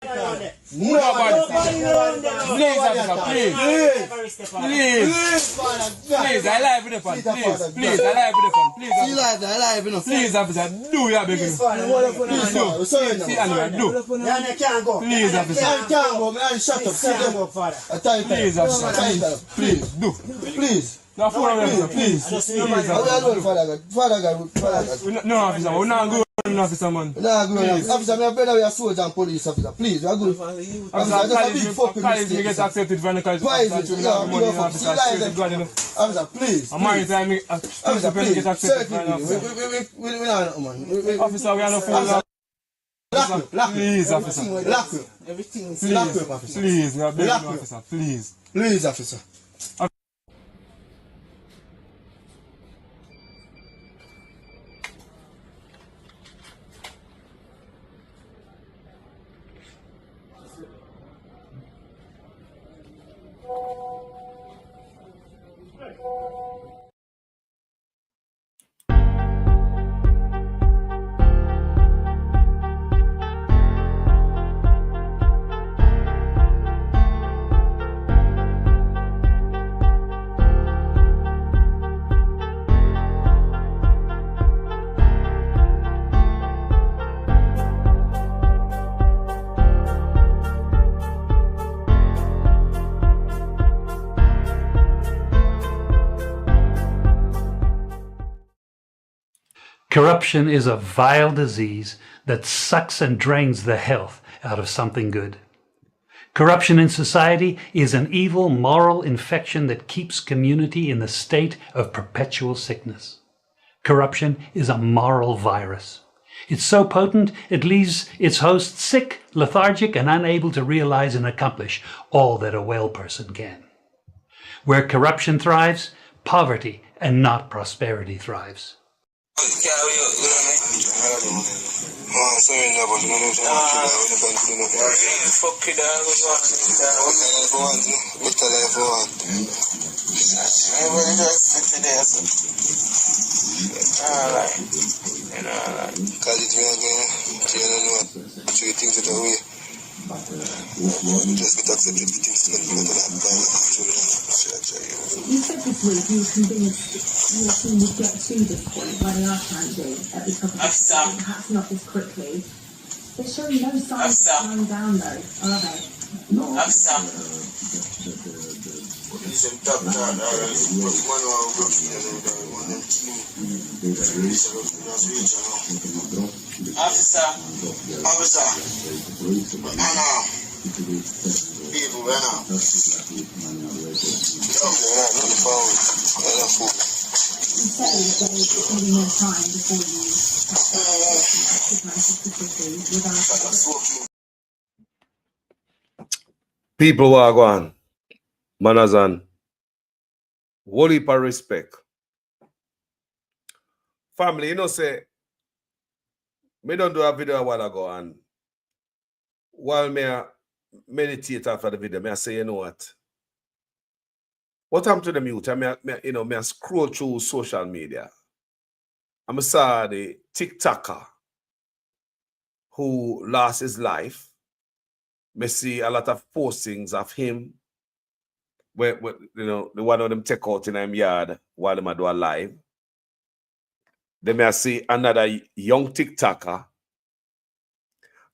Please, officer, please. Please, I live with the fun. Please, I live with the fun. Please, officer, do your begging. Please, do. See, animal, do. Please, officer. Please, officer, please, do. Please. No, please. Father God. No, officer, we're not good. Officer, man. Officer, my brother, we are soldier and police officer. Please, we are good. Officer, that's a big fucking mistake. Get accepted from the college. Why is it? Officer, please. I'm married to officer, please. Get accepted from the officer. Officer, we are not fools. Please, officer. Everything is locked up, officer. Please, we are begging officer. Please. Please, officer. Corruption is a vile disease that sucks and drains the health out of something good. Corruption in society is an evil moral infection that keeps community in the state of perpetual sickness. Corruption is a moral virus. It's so potent it leaves its host sick, lethargic, and unable to realize and accomplish all that a well person can. Where corruption thrives, poverty and not prosperity thrives. You said this week you were convinced your team would get to this point where they are challenging at the top of the league, perhaps not as quickly. They're showing no signs of slowing down though, are they? People right now. You say that there's only more time before you people are going, manazan, whole heap of respect. Family, you know, say, me don't do a video a while ago, and while me meditate after the video, I say, you know what happened to the youth? I scroll through social media. I saw the TikToker who lost his life. I see a lot of postings of him, where the one of them take out in his yard while they do a live. Then I see another young TikToker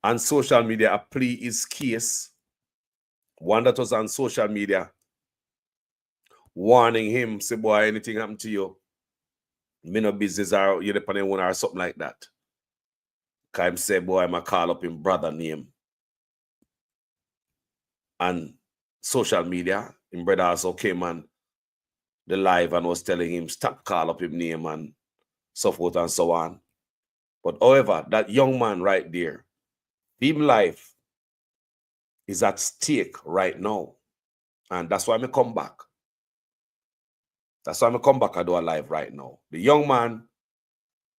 on social media plea his case. One that was on social media warning him, say, boy, anything happen to you, me no business, or you depend on one or something like that. Cause him say, boy, I'ma call up him brother name. And social media, him brother also came on the live and was telling him, stop call up him name and so forth and so on. But however, that young man right there, his life is at stake right now. And that's why I come back. That's why I come back and do a live right now. The young man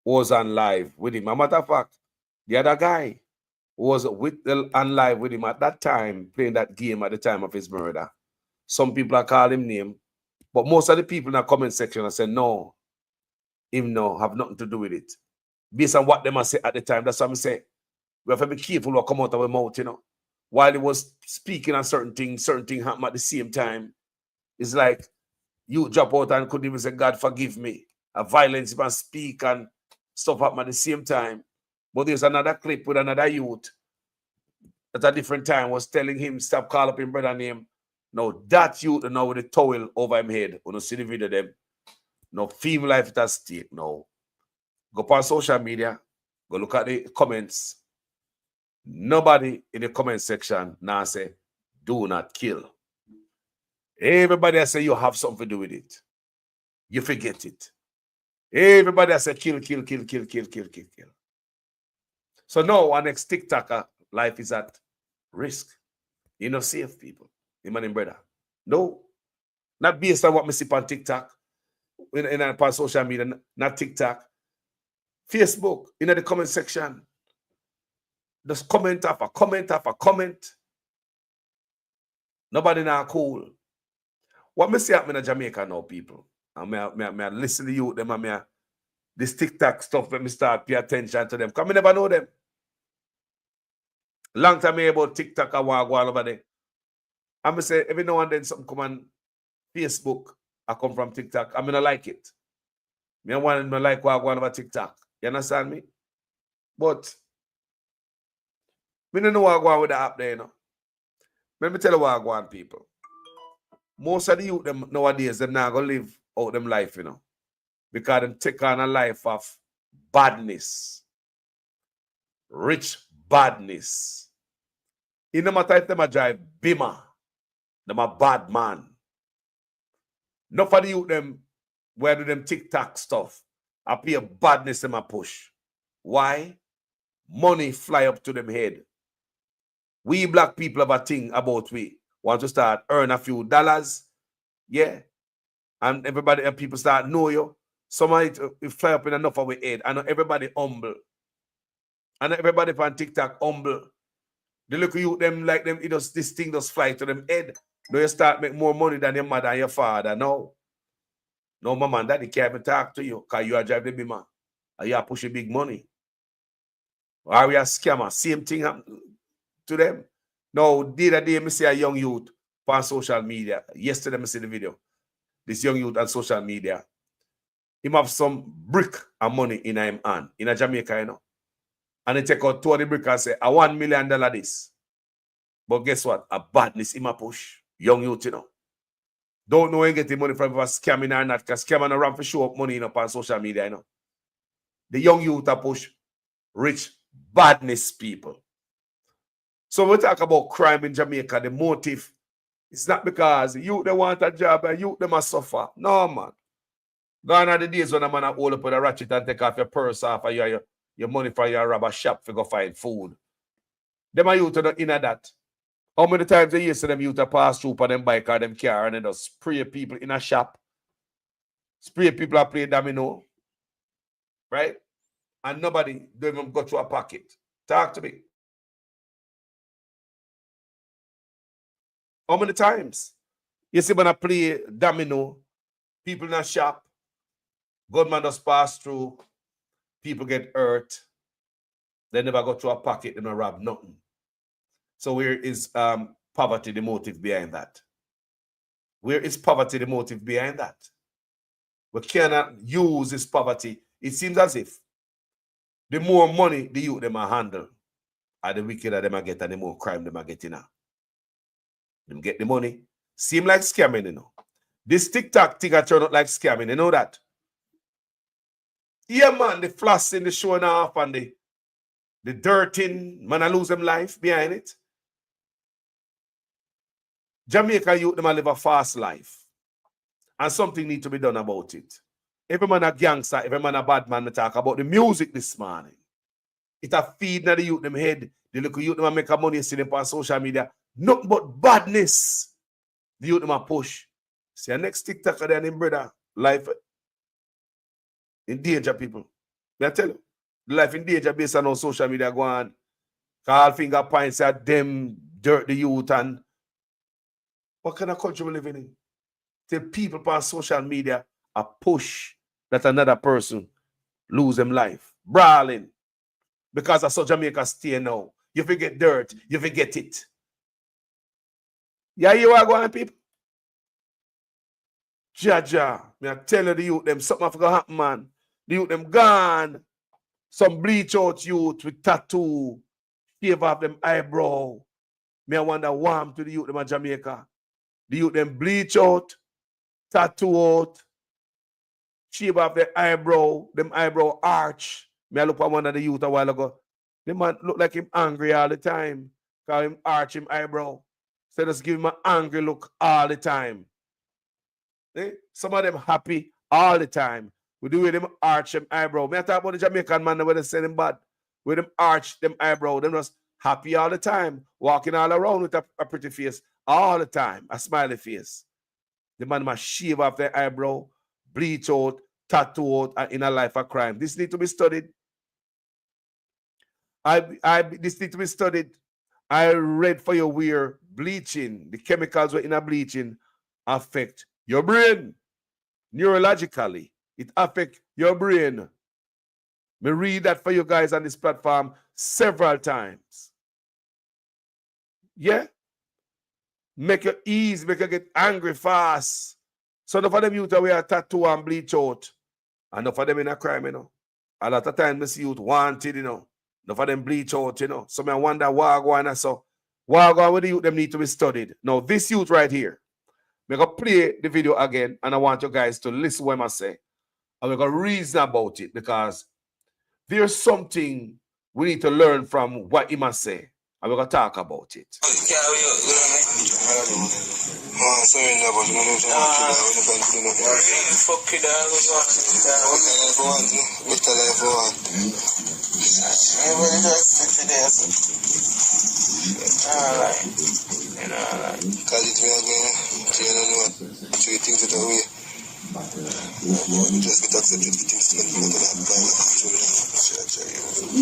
was on live with him. As a matter of fact, the other guy was on live with him at that time, playing that game at the time of his murder. Some people are calling him name, but most of the people in the comment section are saying, no, him no, have nothing to do with it. Based on what they must say at the time, that's what I'm saying. We have to be careful what come out of our mouth, you know. while he was speaking on certain things happened at the same time. It's like you drop out and couldn't even say, God, forgive me. A violence man speak and stuff happened at the same time. But there's another clip with another youth at a different time was telling him, stop calling up him brother name. Now that youth now with the towel over him head. When you see the video them, no female life at stake now. Go on social media, go look at the comments. Nobody in the comment section now say, do not kill. Everybody say you have something to do with it. You forget it. Everybody say kill. So now our next TikToker life is at risk. You know, safe people. Amen, brother. No. Not based on what I see on TikTok, on social media, not TikTok. Facebook, in the comment section. Just comment after comment. Nobody now cool. What me see happening in Jamaica now, people? And me listen to you, them and this TikTok stuff when me start pay attention to them. Because I never know them. Long time me about TikTok and walk all over there. And me say every now and then something come on Facebook, I come from TikTok. I not like it. Me want to like walk all over TikTok. You understand me? But me don't know what I go on with the app there, you know. Let me tell you what I go on, people. Most of the youth them nowadays, them not gonna live out them life, you know. Because them take on a life of badness. Rich badness. It no matter if them a drive Bima, them a bad man. Enough of the youth them where do them TikTok stuff. I pay badness them a push. Why? Money fly up to them head. We black people have a thing about we want to start earn a few dollars. Yeah. And everybody and people start know you. Some of it fly up in enough of our head. And everybody humble. And everybody on TikTok humble. They look at you, them like them, this thing just fly to them head. Do you start make more money than your mother and your father? No. No, mama and daddy can't even talk to you because you are driving the Bima. And you are pushing big money. Or we are scammer. Same thing happen to them. Now, the other day, I see a young youth on social media. Yesterday, I see the video. This young youth on social media. He have some brick and money in him hand. In a Jamaica, you know. And he take out 2 of the brick and say, a $1 million this. But guess what? A badness in my push. Young youth, you know. Don't know where he get the money from if scamming or not. Because scamming around for show up money, you know, on social media, you know. The young youth are push rich badness people. So when we talk about crime in Jamaica, the motive is not because you they want a job and you they must suffer. No, man. Gone are the days when a man hold up with a ratchet and take off your purse off of your money for your robber shop to go find food. Them are youth in that. How many times a year see them youth pass through for them bike or them car and they just spray people in a shop? Spray people that play domino. Right? And nobody don't even go to a pocket. Talk to me. How many times? You see when I play domino, people in a shop, gunman just pass through, people get hurt, they never go to a pocket, they don't rob nothing. So where is poverty the motive behind that? Where is poverty the motive behind that? We cannot use this poverty. It seems as if the more money the youth them are handle, and the wickeder them are get, and the more crime them are getting now. Them get the money. Seem like scamming, you know. This TikTok thing turn out like scamming, you know that? Yeah, man, the flossing, the showing off, and the dirting, man, I lose them life behind it. Jamaica youth, them live a fast life. And something need to be done about it. Every man a gangster, every man a bad man, we talk about the music this morning. It a feed na the youth them head. The little youth them make a money, see them on social media. Nothing but badness. The youth them a push. See, the next TikToker there, and brother, life in danger, people. I tell you, life in danger based on how social media go on. Call finger points at them, dirt the youth, and what kind of country we living in? The people on social media are push that another person lose them life. Brawling. Because that's how Jamaica stay now. You forget dirt, you forget it. Yeah, you are going, people. Jaja, me I tell you the youth them something have to happen, man. The youth them gone. Some bleach out youth with tattoo, shave off them eyebrow. Me I wonder warm to the youth them in Jamaica. The youth them bleach out, tattoo out, shave off their eyebrow, them eyebrow arch. Me I look at one of the youth a while ago. The man look like him angry all the time. Cause him arch him eyebrow. So just give him an angry look all the time. Eh? Some of them happy all the time. We do with them arch them eyebrow. Me I talk about the Jamaican man where they say them bad. With them arch them eyebrow. Them just happy all the time. Walking all around with a pretty face all the time. A smiley face. The man must shave off their eyebrow, bleach out, tattoo out, and in a life of crime. This need to be studied. This need to be studied. I read for you where bleaching, the chemicals were in a bleaching affect your brain. Neurologically, it affects your brain. Me read that for you guys on this platform several times. Yeah? Make you ease, make you get angry fast. So enough of them youth wear tattoo and bleach out. And enough of them in a crime, you know. A lot of times I see youth wanted, you know. Enough of them bleach out, you know. So I wonder why going and so. Why going with the youth them need to be studied. Now, this youth right here, I'm going to play the video again, and I want you guys to listen to what I say. And we're going to reason about it, because there's something we need to learn from what he must say. And we're going to talk about it. You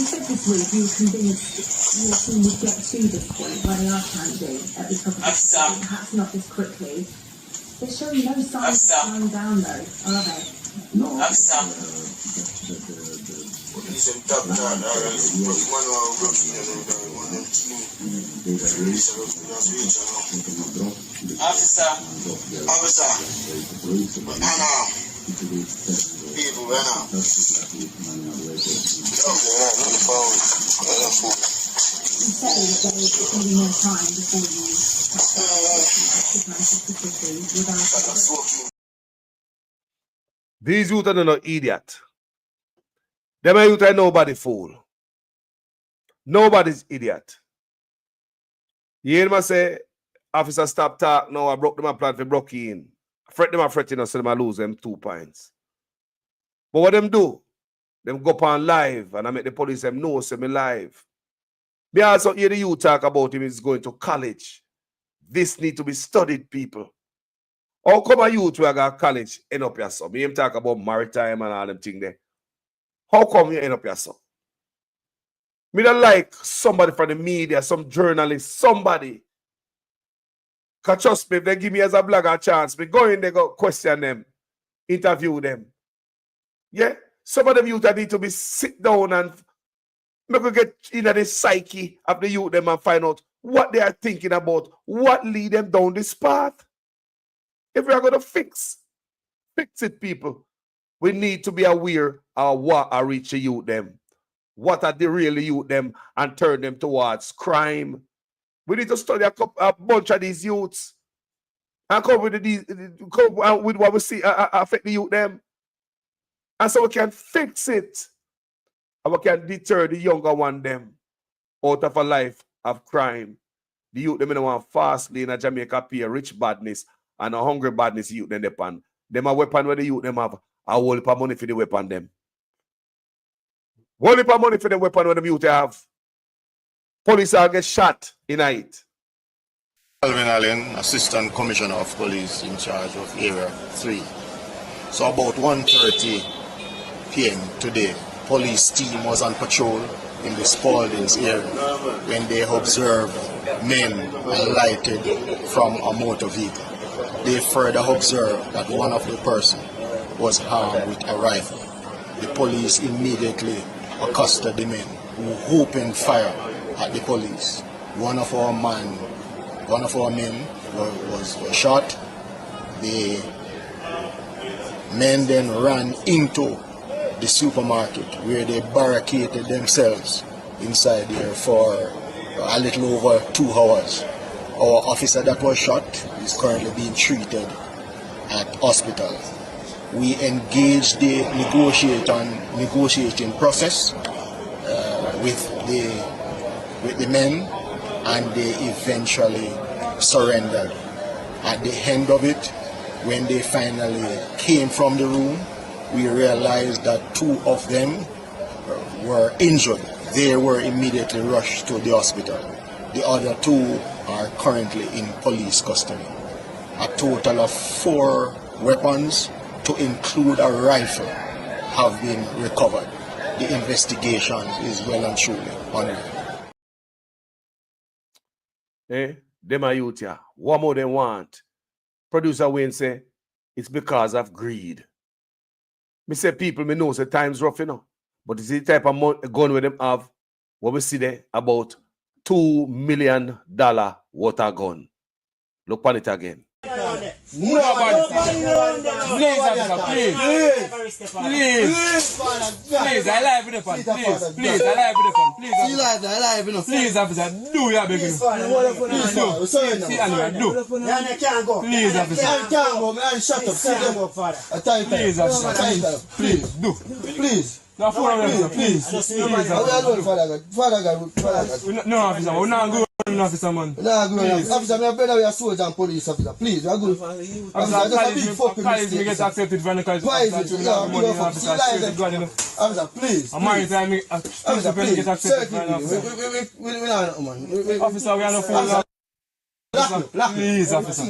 said this week you were convinced your team would get to this point where they are challenging at the top of the table, perhaps not this quickly. They're showing no signs of slowing down though, are they? These youth are no idiot. Them youth are nobody fool. Nobody's idiot. You hear me say, officer stop talk now, I broke them a plan for broke in. Fret them a fretting so them a lose them 2 points. But what them do? Them go on live and I make the police them know say me live. Me also hear the youth talk about him is going to college. This need to be studied, people. How come a youth who got college end up here so? Me him talk about maritime and all them things there. How come you end up here so? Me don't like somebody from the media, some journalist, somebody. Because trust me, if they give me as a blogger a chance, me go in there, go question them, interview them. Yeah? Some of them youth need to be sit down and maybe get into the psyche of the youth them and find out what they are thinking about, what lead them down this path. If we are going to fix it, people, we need to be aware of what are reach the youth them. What are the real youth them and turn them towards crime. We need to study a bunch of these youths and come with what we see affect the youth them. And so we can fix it. And we can deter the younger one them out of a life of crime. The youth them in one fast lane in Jamaica appear rich badness and a hungry badness youth them depend. Them a weapon where the youth them have a whole heap of money for the weapon them. Whole heap of money for the weapon where the youth have. Police are get shot in night. Alvin Allen, Assistant Commissioner of Police in charge of Area 3. So about 1:30 p.m. today, police team was on patrol in the Spalding's area when they observed men alighted from a motor vehicle. They further observed that one of the person was armed with a rifle. The police immediately accosted the men who opened fire at the police. One of our men one of our men was shot. The men then ran into the supermarket where they barricaded themselves inside there for a little over 2 hours. Our officer that was shot is currently being treated at hospital. We engaged the negotiating process with the men, and they eventually surrendered. At the end of it, when they finally came from the room, we realized that 2 of them were injured. They were immediately rushed to the hospital. The other 2 are currently in police custody. A total of 4 weapons, to include a rifle, have been recovered. The investigation is well and truly ongoing. Them are youth, yeah. What more they want? Producer Wayne say, it's because of greed. Me say people, me know say time's rough, you know. But it's the type of gun with them have, what we see there, about $2 million worth of gun. Look on it again. Nobody. Please, officer, please. Please, I live with the fun. Please, I live with the fun. Please, officer, do your big. Please, do. See, Anyway, do. Please, officer. Shut up. Please, officer. Please, do. Please. No, please. Father God. No, officer, we're not good. Officer, man. Officer, my brother, we are soldiers and police officer. Please, we are good. Officer, just a big fucking mistake. Me get accepted for the college. Why is it? Officer, please. I'm married to me. Officer, please. Get accepted for the officer. Officer, we are not fools. Please, officer.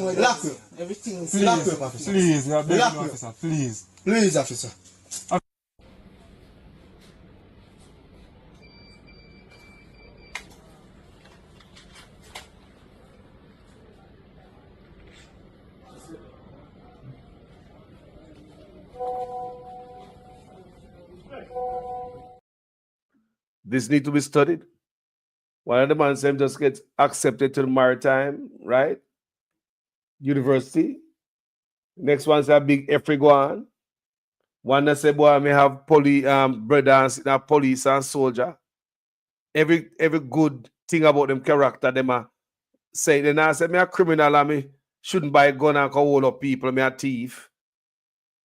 Please, we are begging officer. Please, officer. This need to be studied. One of the man said just gets accepted to the Maritime, right? University. Next one say a big effort go on. One that say, boy, I may have brothers in a police and soldier. Every good thing about them character, them are say, then I say, me a criminal and me shouldn't buy a gun and call hold up people, me a thief.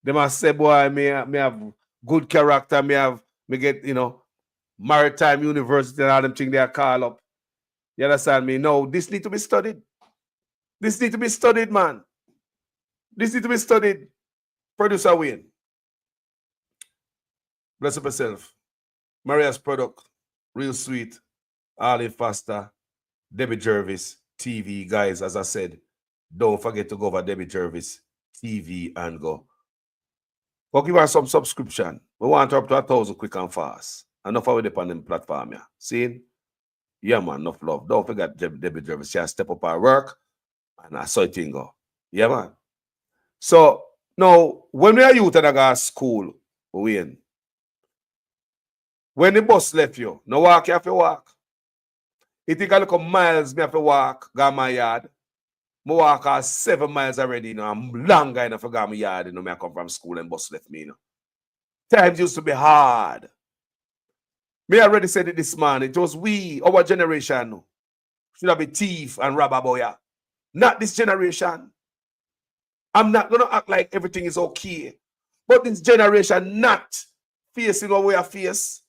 Them a say, boy, me have good character, me get, Maritime University and all them things they are call up. You understand me? No, this need to be studied. This need to be studied, man. This need to be studied. Producer Wayne. Bless up yourself. Maria's product, real sweet. Olive Foster, Debbie Jervis, TV. Guys, as I said, don't forget to go over Debbie Jervis, TV and go. Go give her some subscription. We want her up to 1,000 quick and fast. Enough of it on them platform, yeah. See? Yeah, man, enough love. Don't forget Debbie Jervis. She has step up her work and I saw it go. Yeah, man. So, now, when we are youth at a school, when the bus left you, no walk, you have to walk. You think I look at miles, me have to walk, go my yard. I walk 7 miles already, I'm longer enough to go my yard, me I come from school and bus left me, Times used to be hard. Me already said it this morning. It was our generation, should have been thief and robber boy. Not this generation. I'm not going to act like everything is okay. But this generation not facing what we are face.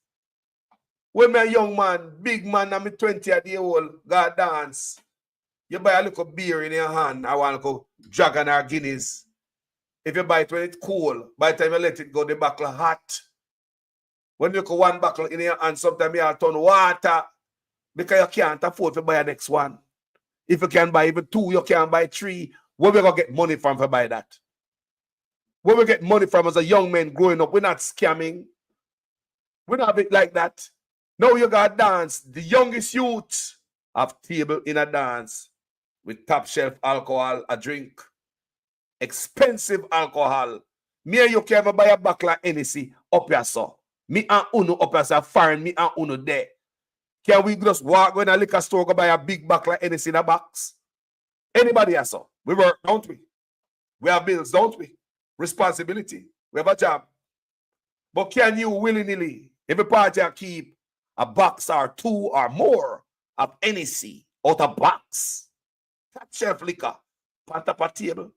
When me a young man, big man, I'm 20-year-old, go dance. You buy a little beer in your hand, I want to go Dragon or Guinness. If you buy it when it's cool, by the time you let it go, the buckle hot. When you go one buckle in your hand, sometimes you have to turn water because you can't afford to buy the next one. If you can buy even 2, you can buy 3. Where we going to get money from to buy that? Where we get money from as a young man growing up? We're not scamming. We're not a bit like that. Now you got to dance. The youngest youth have table in a dance with top shelf alcohol, a drink. Expensive alcohol. Me and you can ever buy a bottle of Hennessy up here, so. Me and Uno up here, so foreign, me and Uno there. Can we just walk in a liquor store, go buy a big bottle of Hennessy in a box? Anybody else? We work, don't we? We have bills, don't we? Responsibility. We have a job. But can you willy-nilly, every party keep a box or two or more of NEC out of box? Top shelf liquor, on top of table.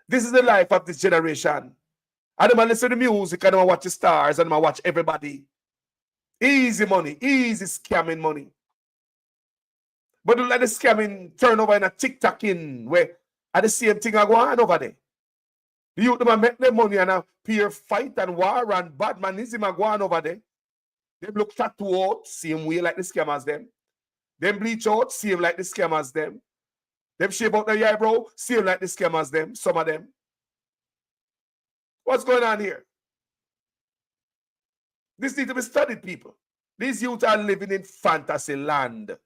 This is the life of this generation. I don't listen to music, I don't watch the stars, I don't watch everybody. Easy money, easy scamming money. But don't let the scamming turn over in a TikTok in where at the same thing I go on over there. The youth them make their money and a peer fight and war and badmanism are going over there. They look tattoo out, same way like the scammers them. Them bleach out, same like the scammers them. Them shave out their eyebrow, same like the scammers them, some of them. What's going on here? This needs to be studied, people. These youth are living in fantasy land.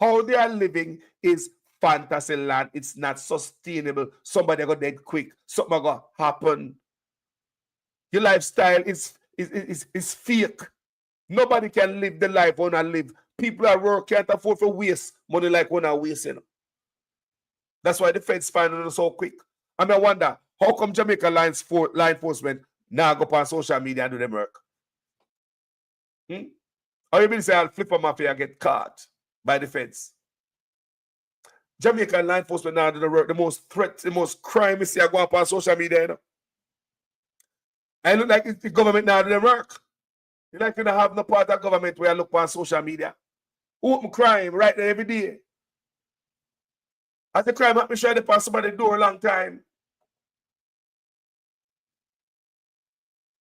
How they are living is fantasy land. It's not sustainable. Somebody got dead quick. Something going to happen. Your lifestyle is fake. Nobody can live the life one and live. People at work can't afford to waste money like one are wasting. That's why the feds find it so quick. I mean, I wonder, how come Jamaica law enforcement now go on social media and do them work? Or you mean say I'll flip a mafia and get caught by the feds? Jamaican law enforcement now do the work, the most threat, the most crime you see I go up on social media, you know. I look like the government now do the work. You like you don't have no part of government where I look on social media. Open crime right there every day. As the crime happen, sure they pass somebody's door a long time.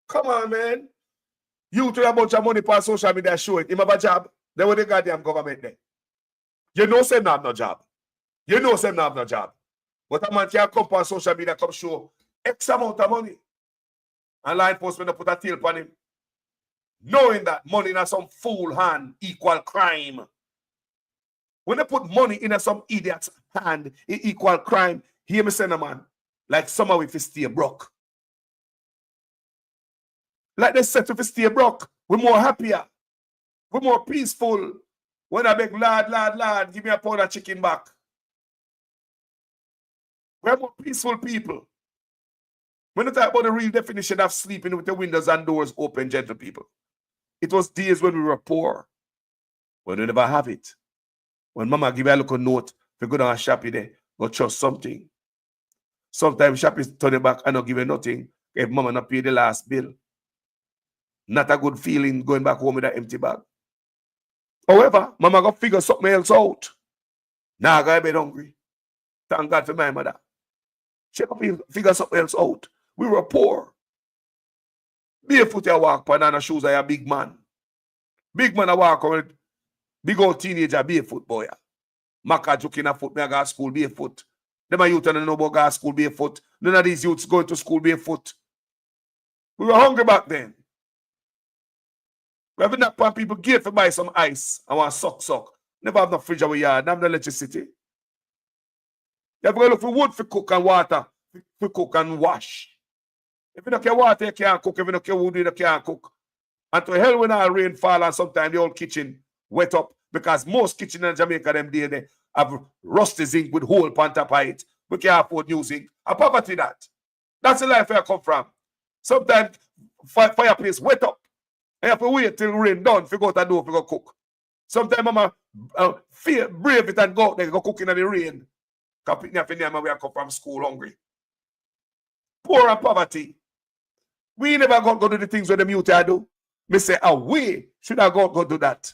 Come on, man. You to a bunch of money for social media show it. Him have a job. They were the goddamn government there. You know Sam not have no job. You know Sam not have no job. But a man can come on social media, come show X amount of money. And law enforcement put a tail upon him. Knowing that money in some fool hand equal crime. When they put money in some idiot's hand, it equal crime. Hear me say, no, man. Like somehow if you stay broke. Like they said, if you stay broke, we're more happier. We're more peaceful. When I beg, lad, give me a pound of chicken back. We're more peaceful people. When you talk about the real definition of sleeping with the windows and doors open, gentle people, it was days when we were poor. When we never have it. When mama give you a little note, if you go down a shop there, go trust something. Sometimes shop is turning back and not give you nothing if mama not pay the last bill. Not a good feeling going back home with an empty bag. However, mama got figure something else out. Now I got bed hungry. Thank God for my mother. She got figure something else out. We were poor. Barefoot I walk, banana shoes, I a big man. Big man I walk with big old teenager barefoot boy. Maka joking a foot, me I go to school barefoot. Them a youth and know about go to school barefoot. None of these youths going to school barefoot. We were hungry back then. We have enough pan people gate to buy some ice. I want suck. Never have no fridge over yard, never no electricity. You have to go look for wood for cook and water for cook and wash. If you don't care water, you can't cook. If you don't care wood, you can't cook. And to hell when all rain fall and sometimes the old kitchen wet up because most kitchen in Jamaica them day they have rusty zinc with hole on top of it. We can't afford new zinc. A poverty that. That's the life where I come from. Sometimes fireplace wet up. And you have to wait till rain done if you go to the door if you go cook. Sometimes mama brave it and go out there go cook in the rain. Because we come from school hungry. Poor and poverty. We never got to do the things where the mute do. Me say, we should have got to do that.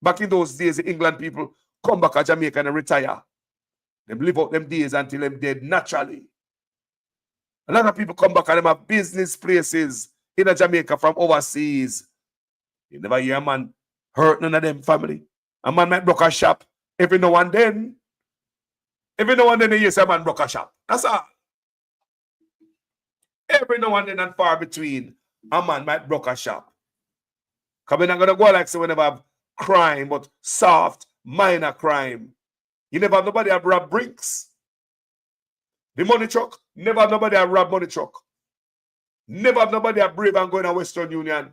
Back in those days, the England people come back to Jamaica and retire. They live out them days until them dead naturally. A lot of people come back and them have business places in Jamaica from overseas. You never hear a man hurt none of them family. A man might broke a shop every now and then. Every now and then you hear a man broke a shop. That's all. Every now and then and far between, a man might broke a shop. Because we're not going to go like so we never have crime, but soft, minor crime. You never have nobody have rob Brinks. The money truck, never have nobody have rob money truck. Never have nobody have brave and going to Western Union.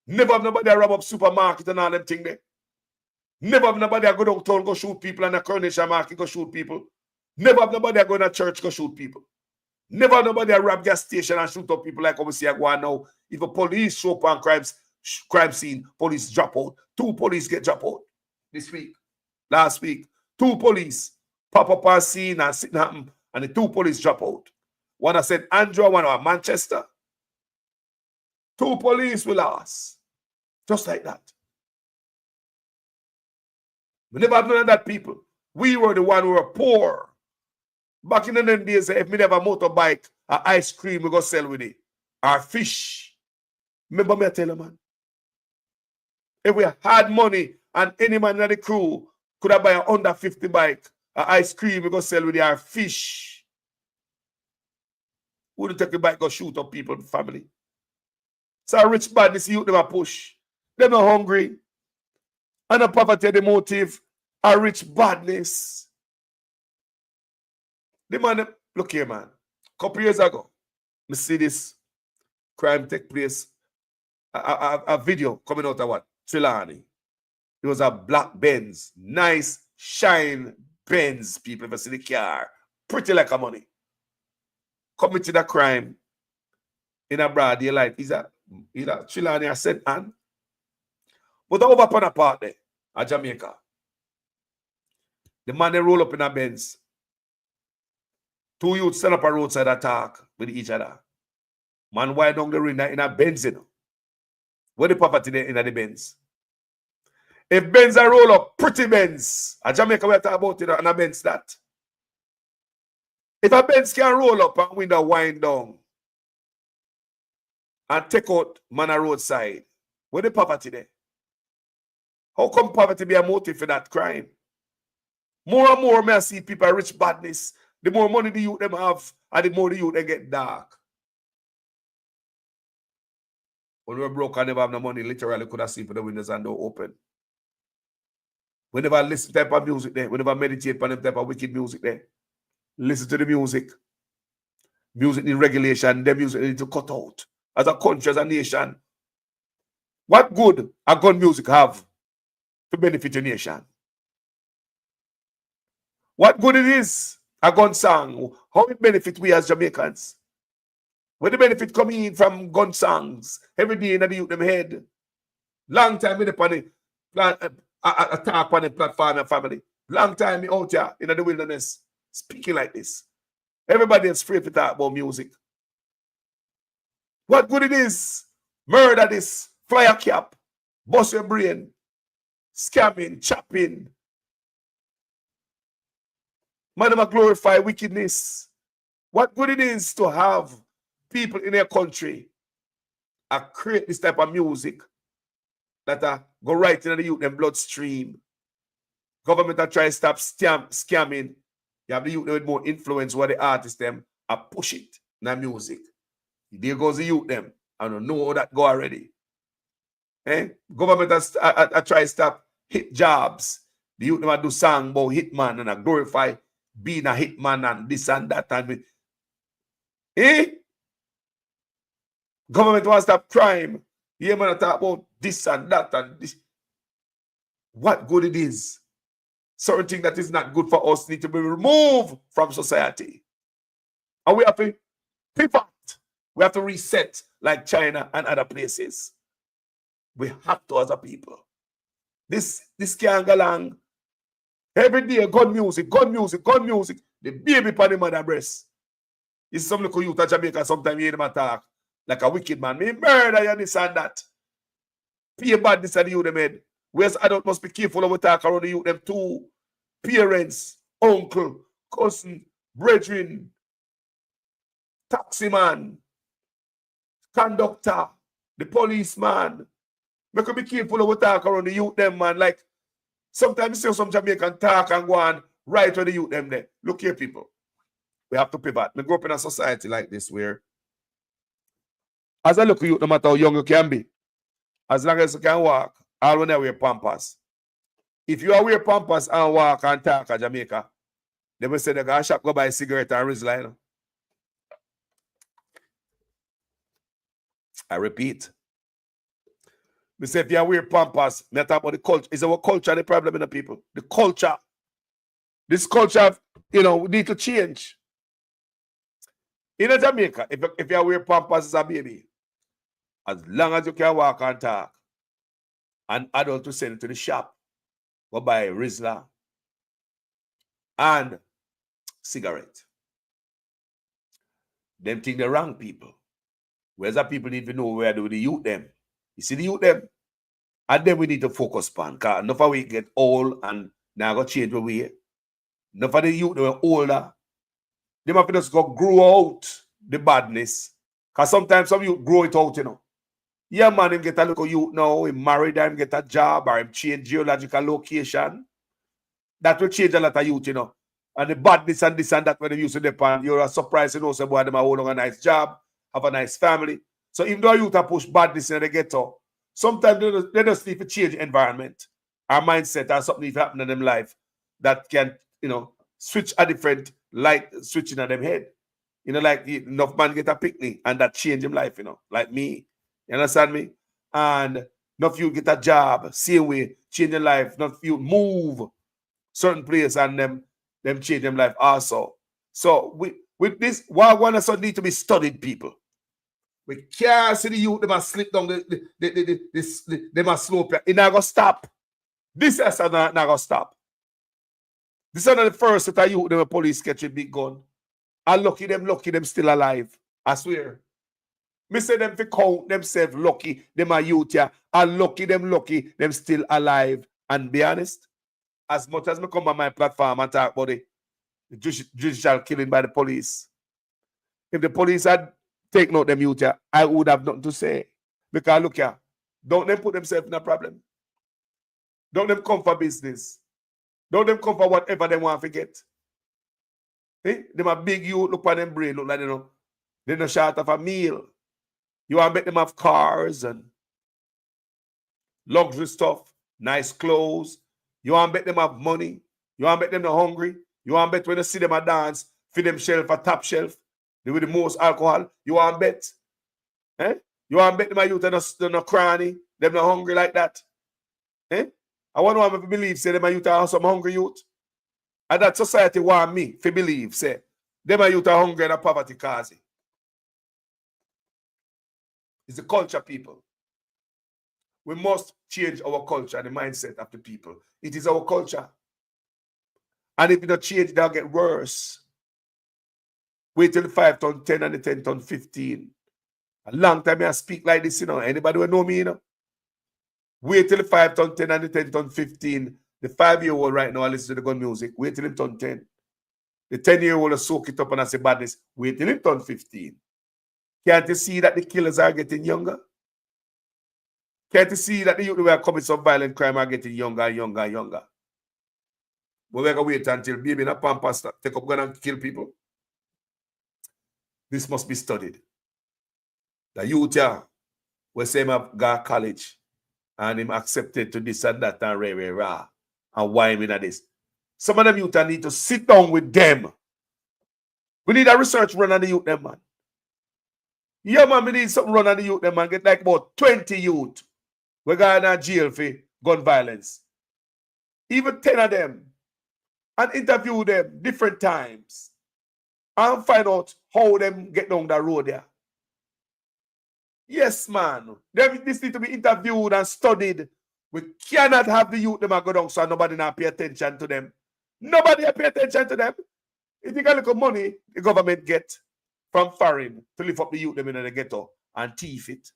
Never have nobody have rob up supermarket and all them things there. Never have nobody go downtown go shoot people and a Coronation Market go shoot people. Never have nobody go in a church go shoot people. Never have nobody rob gas station and shoot up people like we see go on now. If a police show up on crime scene, police drop out. 2 police get drop out this week. Last week, 2 police pop up on scene and sit happen, and the 2 police drop out. One at St. Andrew, one at Manchester. 2 police we lost. Just like that. We never have none of that, people. We were the one who were poor. Back in the days, if we never have a motorbike, or ice cream, we go sell with it. Or fish. Remember me I tell you, man. If we had money and any man in the crew could have buy a under 50 bike, or ice cream, we go sell with it, or fish. Wouldn't take the bike go shoot up people, family. So rich badness, youth them a push. They're not hungry. And the poverty, the motive, a rich badness. The man, look here, man. A couple years ago, me see this crime take place. A video coming out of what? Trelawney. It was a black Benz. Nice, shine Benz, people. If you see the car. Pretty like a money. Committed a crime in a broad daylight. Is that Trelawney a St. Ann? But over upon a part there, at Jamaica. The man they roll up in a Benz. 2 youths stand up a roadside attack with each other. Man wide down the ring in a Benz, you know. Where the poverty there in the Benz? If Benz are roll up, pretty Benz. At Jamaica we talk about it and a Benz that. If a Benz can roll up and window wind down and take out man a roadside, where the poverty there? How come poverty be a motive for that crime? More and more, I see people rich badness. The more money the youth them have, and the more the youth they get dark. When we're broke and never have no money, literally could have sleep with the windows and door open. We never listen to type of music there. We never meditate on them type of wicked music there. Listen to the music. Music need regulation. The music need to cut out. As a country, as a nation. What good a gun music have to benefit your nation? What good it is, a gun song, how it benefit we as Jamaicans? Where the benefit coming in from gun songs every day in the youth them head. Long time in the attack on the platform and family. Long time out here in the wilderness speaking like this. Everybody is afraid to talk about music. What good it is? Murder this, fly a cap, bust your brain, scamming, chopping. Man, them glorify wickedness. What good it is to have people in their country create this type of music that go right into the youth and bloodstream. Government are trying to stop scamming. You have the youth with more influence where the artists them push it in the music. There goes the youth them. I don't know how that go already. Government are trying to stop hit jobs. The youth them do song about hitman and glorify being a hitman and this and that and government wants to stop crime. Yeah, man, talk about this and that and this. What good it is? Certain thing that is not good for us need to be removed from society. And we have to pivot. We have to reset like China and other places. We have to as a people. This can't go along. Every day, gun music. The baby upon the mother breast. You see some little youth at Jamaica, sometimes you hear them attack like a wicked man. Me murder you this and that. Pay badness at the youth them head. Whereas adults must be careful of what talk around the youth them too. Parents, uncle, cousin, brethren, taxi man, conductor, the policeman. We could be careful of what talk around the youth them, man. Like, sometimes you see some Jamaican talk and go on right where the youth them there. Look here, people. We have to pivot. We grow up in a society like this where, as I look at you, no matter how young you can be, as long as you can walk, all when you wear pampers. If you wear pampers and walk and talk at Jamaica, they will say they go shop, go buy a cigarette and Rizla. I repeat. Me say if you wear pampers, me talk about the culture. Is our culture the problem in the people? The culture. This culture, we need to change. In Jamaica, if you wear pampers as a baby, as long as you can walk and talk, an adult to send it to the shop, go buy Rizla and cigarette. Them think the wrong people. Whereas the people need to know where do the youth them. You see the youth them? And then we need to focus on, because enough of we get old and now go change the way. Enough of the youth that are older, they have to just go grow out the badness. Because sometimes some youth grow it out, Yeah, man, him get a little youth now, him married, him get a job, or him change geological location. That will change a lot of youth, And the badness and this and that when they used to depend, you're surprised, say, boy, them are holding a nice job, have a nice family. So even though youth are push badness in the ghetto, sometimes they just need to change the environment, our mindset, or something if happen in them life that can, switch a different light switching in them head. Like enough man get a picnic and that change him life, like me. You understand me? And enough you get a job, same way, change your life, enough you move certain place and them change them life also. So with this, what one also need to be studied, people. We can't see the youth, they must slip down, they must slope. It not gonna stop. This is not gonna stop. This is not the first that youth, the police catch a big gun. And lucky them still alive. I swear. Me say them to count themselves lucky, them are youth here. And lucky them still alive. And be honest, as much as me come on my platform and talk about the judicial killing by the police, if the police had taken out them youth here, I would have nothing to say. Because look here, don't them put themselves in a problem. Don't them come for business. Don't them come for whatever they want to get. Them a big youth, look at them brain, look like they're not short of a meal. You want to make them have cars and luxury stuff, nice clothes. You want to make them have money. You want to make them not hungry. You want to bet when you see them a dance, feed them shelf a top shelf, they with the most alcohol. You want to bet? You want to bet them a youth they're not cranny, them not hungry like that. I want to believe, say them a youth are some hungry youth. And that society want me to believe, say, them a youth are hungry and a poverty causing. It's the culture, people. We must change our culture and the mindset of the people. It is our culture. And if it don't change, they'll get worse. Wait till the 5 ton 10 and the 10 ton 15. A long time I speak like this, Anybody will know me, Wait till the 5 ton 10 and the 10 ton 15. The 5-year-old right now, I listen to the gun music. Wait till him turn 10. The 10-year-old will soak it up and I say badness. Wait till him turn 15. Can't you see that the killers are getting younger? Can't you see that the youth who are committing some violent crime are getting younger and younger and younger? But we're going to wait until baby in a pampas take up gun and kill people. This must be studied. The youth here, we say him have got college and him accepted to this and that and rah. And why him in this? Some of them youth need to sit down with them. We need a research run on the youth them, man. Yeah, man, we need something run on the youth them, man. Get like about 20 youth. We're going to jail for gun violence. Even 10 of them. And interview them different times. And find out how them get down the road there. Yes, man. This need to be interviewed and studied. We cannot have the youth them go down so nobody not pay attention to them. Nobody pay attention to them. If you got look at money the government get from foreign to lift up the youth them in the ghetto and thief it.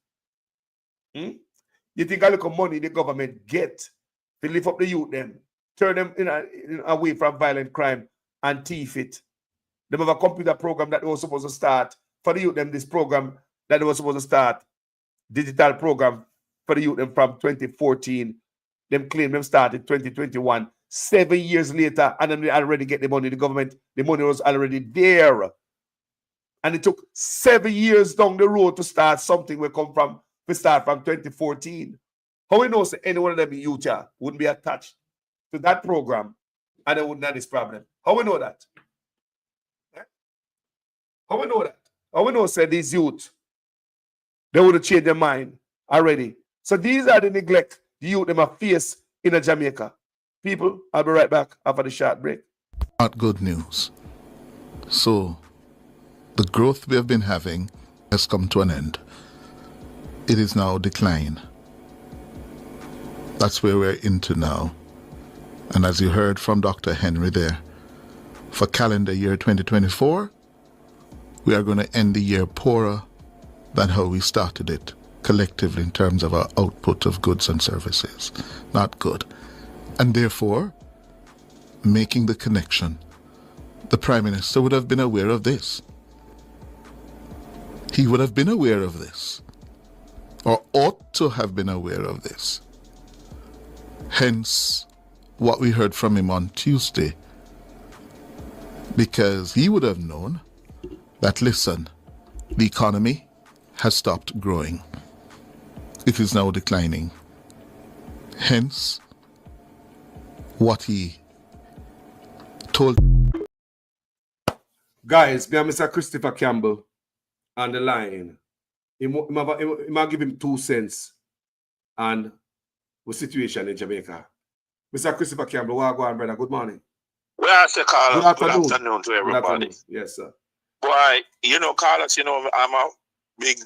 You think a little money the government get to lift up the youth them, turn them away from violent crime and thief it. They have a computer program that they were supposed to start for the youth them, this program that they were supposed to start, digital program for the youth them from 2014. Them claim them started 2021. 7 years later, and then they already get the money. The government, the money was already there. And it took 7 years down the road to start something we start from 2014. How we know say any one of them youth wouldn't be attached to that program and they wouldn't have this problem? How we know that? How we know that? How we know say these youth, they would have changed their mind already So these are the neglect the youth them are face in Jamaica. People, I'll be right back after the short break. Not good news. So, the growth we have been having has come to an end. It is now decline. That's where we're into now. And as you heard from Dr. Henry there, for calendar year 2024, we are going to end the year poorer than how we started it, collectively in terms of our output of goods and services. Not good. And therefore, making the connection, the Prime Minister would have been aware of this. He would have been aware of this, or ought to have been aware of this. Hence, what we heard from him on Tuesday, because he would have known that, listen, the economy has stopped growing. It is now declining. Hence, what he told. Guys, me and Mr. Christopher Campbell on the line. He might give him 2 cents on the situation in Jamaica. Mr. Christopher Campbell, welcome, brother. Good morning. Well, I say, Carlos, good afternoon to everybody. Yes, sir. Boy, you know, Carlos, you know, I'm a big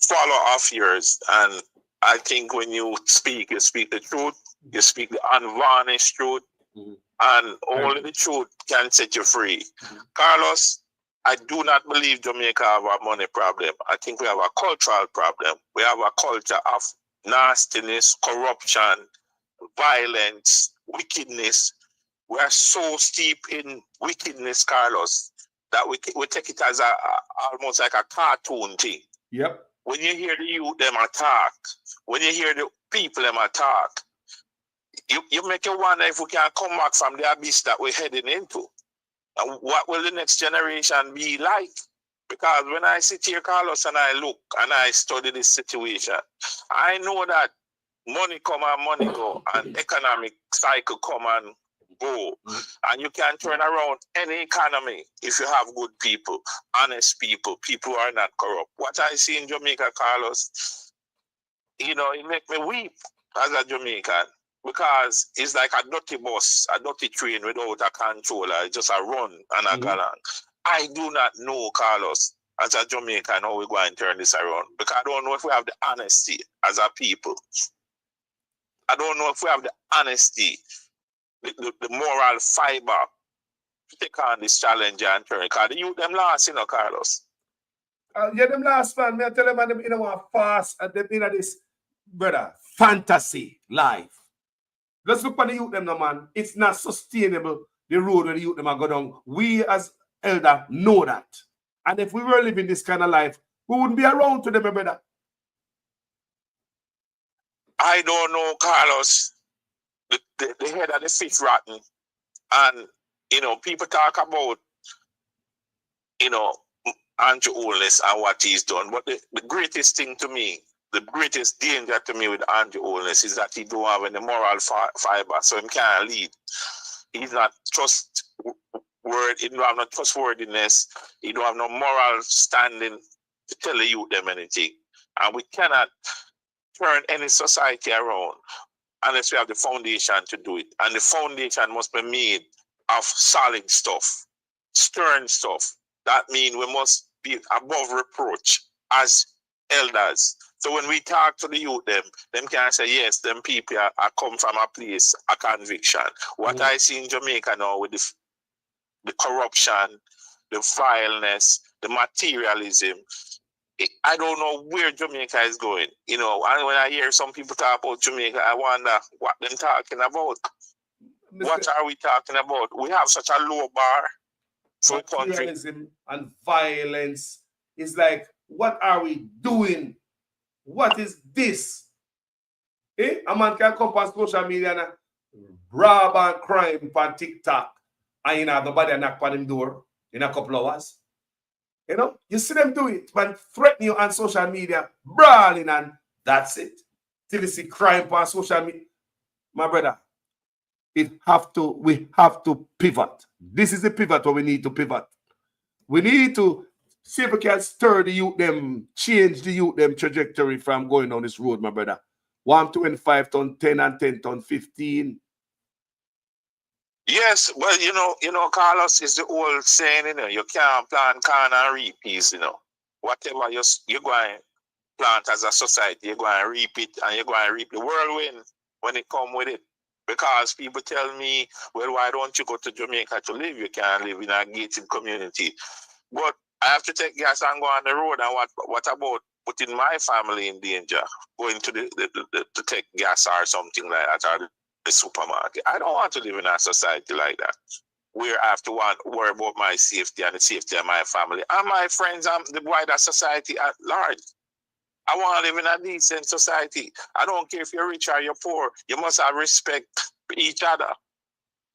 follower of yours. And I think when you speak the truth, you speak the unvarnished truth, and only the truth can set you free. Carlos, I do not believe Jamaica have a money problem. I think we have a cultural problem. We have a culture of nastiness, corruption, violence, wickedness. We are so steep in wickedness, Carlos, that we take it as almost like a cartoon thing. Yep. When you hear the youth them attack, when you hear the people them attack, you make you wonder if we can come back from the abyss that we're heading into. And what will the next generation be like? Because when I sit here, Carlos, and I look and I study this situation, I know that money come and money go, and economic cycle come and go. And you can turn around any economy if you have good people, honest people, people who are not corrupt. What I see in Jamaica, Carlos, you know, it makes me weep as a Jamaican, because it's like a dirty bus, a dirty train without a controller. It's just a run and a go along. I do not know, Carlos, as a Jamaican, how we're going to turn this around, because I don't know if we have the honesty as a people. I don't know if we have the honesty, the moral fiber to take on this challenge and turn. Because the youth them last, you know, Carlos. Yeah, them last, man. Me I tell them, man, them in a fast and them in this, brother, fantasy life. Let's look at the youth them now, man. It's not sustainable, the road where the youth them are going down. We as elder know that. And if we were living this kind of life, we wouldn't be around to them, brother. I don't know, Carlos. The head of the fish rotten. And, you know, people talk about, you know, Andrew Holness and what he's done. But the greatest thing to me, the greatest danger to me with Andrew Holness is that he don't have any moral fiber, so he can't lead. He's not he don't have no trustworthiness. He don't have no moral standing to tell the youth them anything. And we cannot turn any society around unless we have the foundation to do it. And the foundation must be made of solid stuff, stern stuff. That means we must be above reproach as elders. So when we talk to the youth, them can say, yes, them people are come from a place, a conviction. What I see in Jamaica now with the corruption, the vileness, the materialism, I don't know where Jamaica is going. You know, and when I hear some people talk about Jamaica, I wonder what they're talking about. What are we talking about? We have such a low bar for country. Materialism and violence is like, what are we doing? What is this? A man can come on social media and rob and crime on TikTok, and you know, nobody knock on him door in a couple of hours. You know, you see them do it, but threaten you on social media, brawling, and that's it. Till you see crime on social media. My brother, we have to pivot. This is the pivot where we need to pivot. We need to see if we can stir the youth them, change the youth them trajectory from going on this road, my brother. 125 ton 10 and 10 ton 15. Yes, well, Carlos, is the old saying, you can't plant corn and reap peas, Whatever you're going to plant as a society, you're going to reap it, and you're going to reap the whirlwind when it come with it. Because people tell me, well, why don't you go to Jamaica to live? You can't live in a gated community. But I have to take gas and go on the road, and what about putting my family in danger, going to to take gas or something like that, or the supermarket? I don't want to live in a society like that, where I have to worry about my safety and the safety of my family and my friends and the wider society at large. I want to live in a decent society. I don't care if you're rich or you're poor. You must have respect for each other.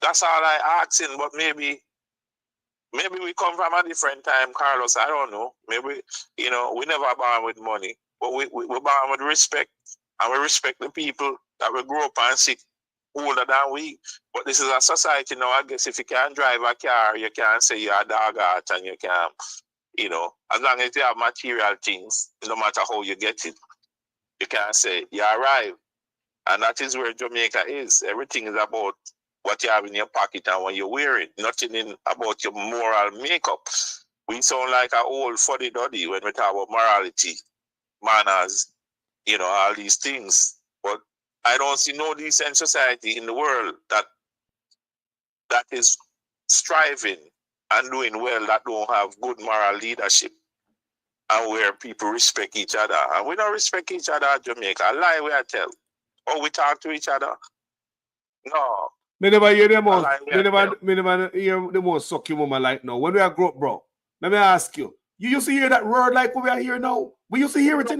That's all I asking, but maybe we come from a different time, Carlos. I don't know. Maybe, we never born with money, but we're born with respect, and we respect the people that we grew up and see older than we. But this is a society now. I guess if you can't drive a car, you can't say you're a dog out, and you can't, as long as you have material things, no matter how you get it, you can't say you arrive. And that is where Jamaica is. Everything is about what you have in your pocket and what you wear it. Nothing about your moral makeup. We sound like an old fuddy-duddy when we talk about morality, manners, all these things. But I don't see no decent society in the world that is striving and doing well, that don't have good moral leadership and where people respect each other. And we don't respect each other in Jamaica. A lie we I tell. Oh, we talk to each other. No. Me never hear them all. Me never hear them all suck your mama like now. When we are grow up, bro, let me ask you. You used to hear that word like we are here now? We used to hear it, But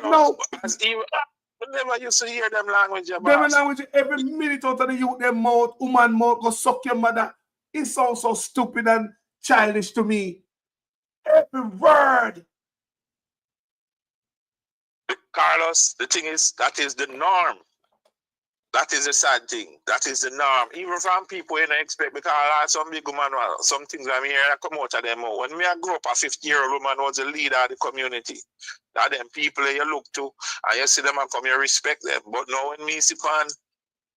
no. We never used to hear them language, them language every minute out of the youth, them mouth, woman mouth, go suck your mother. It sounds so stupid and childish to me. Every word. Carlos, the thing is, that is the norm. That is a sad thing. That is the norm. Even from people you don't expect, because I have some big woman, some things I'm here, I come out of them. When I grew up, a 50-year-old woman was the leader of the community. That them people you look to, and you see them and come, you respect them. But now when me see on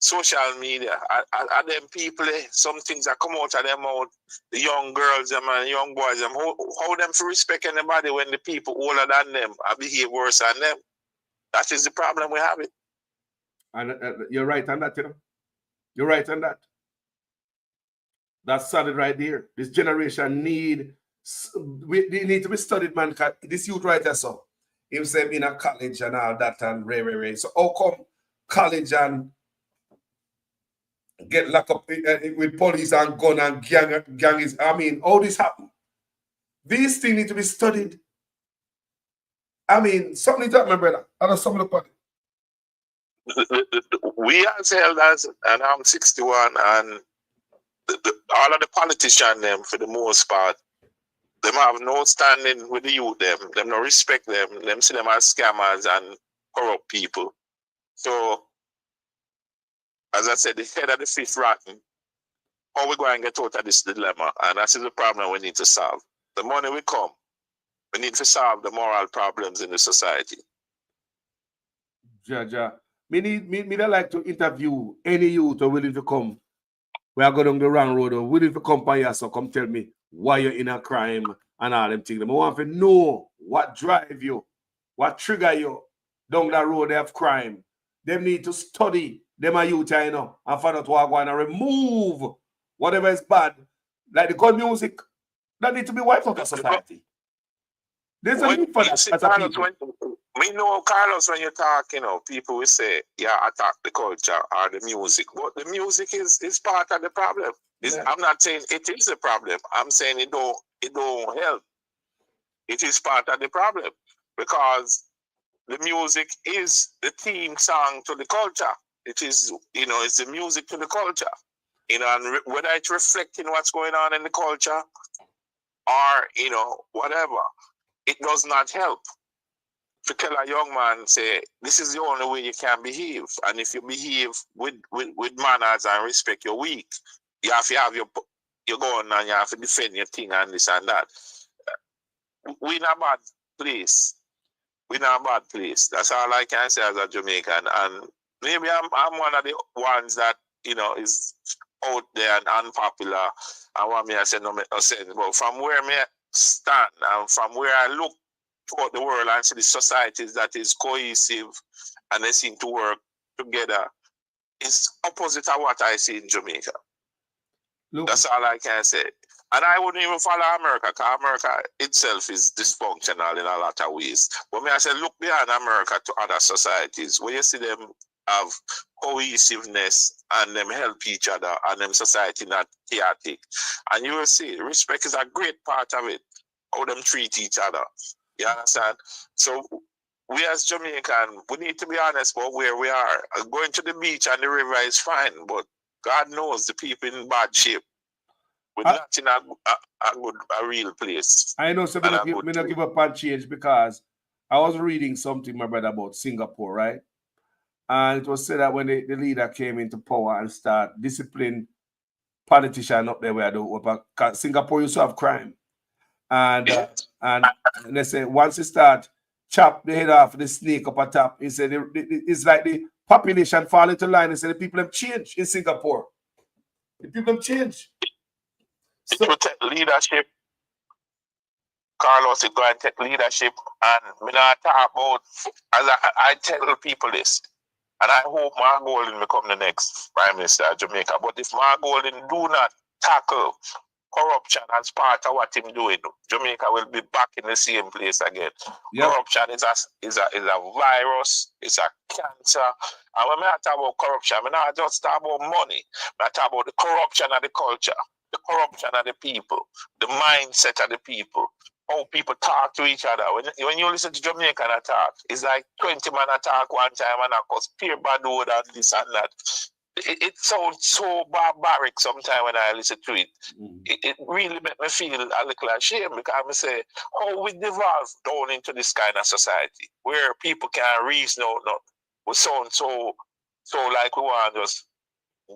social media, I them people, some things that come out of them out, the young girls them and young boys, them, how them to respect anybody when the people older than them behave worse than them. That is the problem we have it. And you're right on that, You're right on that. That's solid right there. This generation need to be studied, man. This youth right there, so himself in a college and all that and ray. So how come college and get locked up with police and gun and gang is, all this happen? These things need to be studied. Something to happen, my brother. I know some of the party. We as elders, and I'm 61, and all of the politicians, them for the most part, them have no standing with the youth, them no respect them see them as scammers and corrupt people. So, as I said, the head of the fifth rotten, how we going to get out of this dilemma? And that is the problem we need to solve. The money will come. We need to solve the moral problems in the society. Ja. Me like to interview any youth who willing to come. We are going down the wrong road or willing to come by here, so come tell me why you're in a crime and all them things. I want to know what drive you, what trigger you down that road of crime. Them need to study them a youth, and find out what going to remove whatever is bad. Like the gun music, that need to be wiped out of society. There's a need for that as a people. We know, Carlos, when you talk, people will say, attack the culture or the music. But the music is part of the problem. I'm not saying it is a problem. I'm saying it don't help. It is part of the problem. Because the music is the theme song to the culture. It is, it's the music to the culture. And whether it's reflecting what's going on in the culture or, whatever, it does not help. To tell a young man, say, this is the only way you can behave. And if you behave with manners and respect, you're weak. You have to have your gun and you have to defend your thing and this and that. We're in a bad place. we're in a bad place. That's all I can say as a Jamaican. And maybe I'm one of the ones that, you know, is out there and unpopular. I want me to say no make no sense. But from where me stand and from where I look throughout the world and see the societies that is cohesive and they seem to work together, it's opposite of what I see in Jamaica. Look. That's all I can say. And I wouldn't even follow America, because America itself is dysfunctional in a lot of ways. But me, I say, look beyond America to other societies where you see them have cohesiveness and them help each other and them society not chaotic. And you will see respect is a great part of it, how them treat each other. You understand? So we as Jamaican, we need to be honest about where we are. Going to the beach and the river is fine, but God knows the people in bad shape. We're not in a real place. I know, so I not give up on change because I was reading something, my brother, about Singapore, right? And it was said that when the leader came into power and start discipline politicians up there where because Singapore used to have crime. And they say once you start chop the head off the snake up at top, he said it's like the population fall into line. He said the people have changed in Singapore. The people have changed. It will take leadership. Carlos is going to take leadership, and me not talk about, as I tell people this, and I hope Mark Golding become the next Prime Minister of Jamaica. But if Mark Golding do not tackle corruption as part of what he's doing, Jamaica will be back in the same place again. Yep. Corruption is a virus, it's a cancer. And when I talk about corruption, I not just talk about money, I talk about the corruption of the culture, the corruption of the people, the mindset of the people, how people talk to each other. When you listen to Jamaican attack, it's like 20 man attack one time and I cause peer bad word and this and that. It sounds so barbaric sometimes when I listen to it. It really makes me feel a little ashamed because I say, how we devolve down into this kind of society where people can reason out, we sound so like we want to just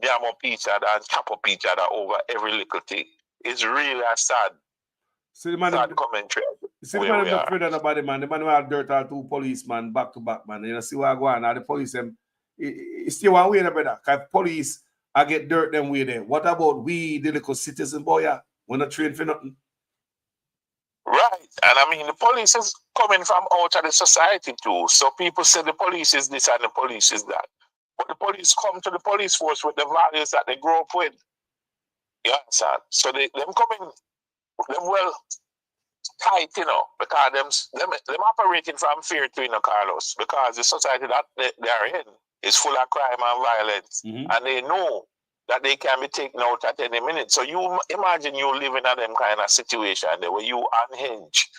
damn up each other and chop up each other over every little thing. It's really a sad commentary. See the man not afraid of nobody, man. The man who have dirt on two policemen back to back, man. You know, see what I go on. Now the police them it's still one way, brother. Because police I get dirt them way there. What about we, the little citizen boy? Yeah? We're not trained for nothing. Right. And I mean the police is coming from out of the society too. So people say the police is this and the police is that. But the police come to the police force with the values that they grow up with. You understand? So them coming, them well tight, you know, because them operating from fear to, you know, Carlos, because the society that they are in is full of crime and violence, and they know that they can be taken out at any minute. So you imagine you living in them kind of situation there where you unhinge,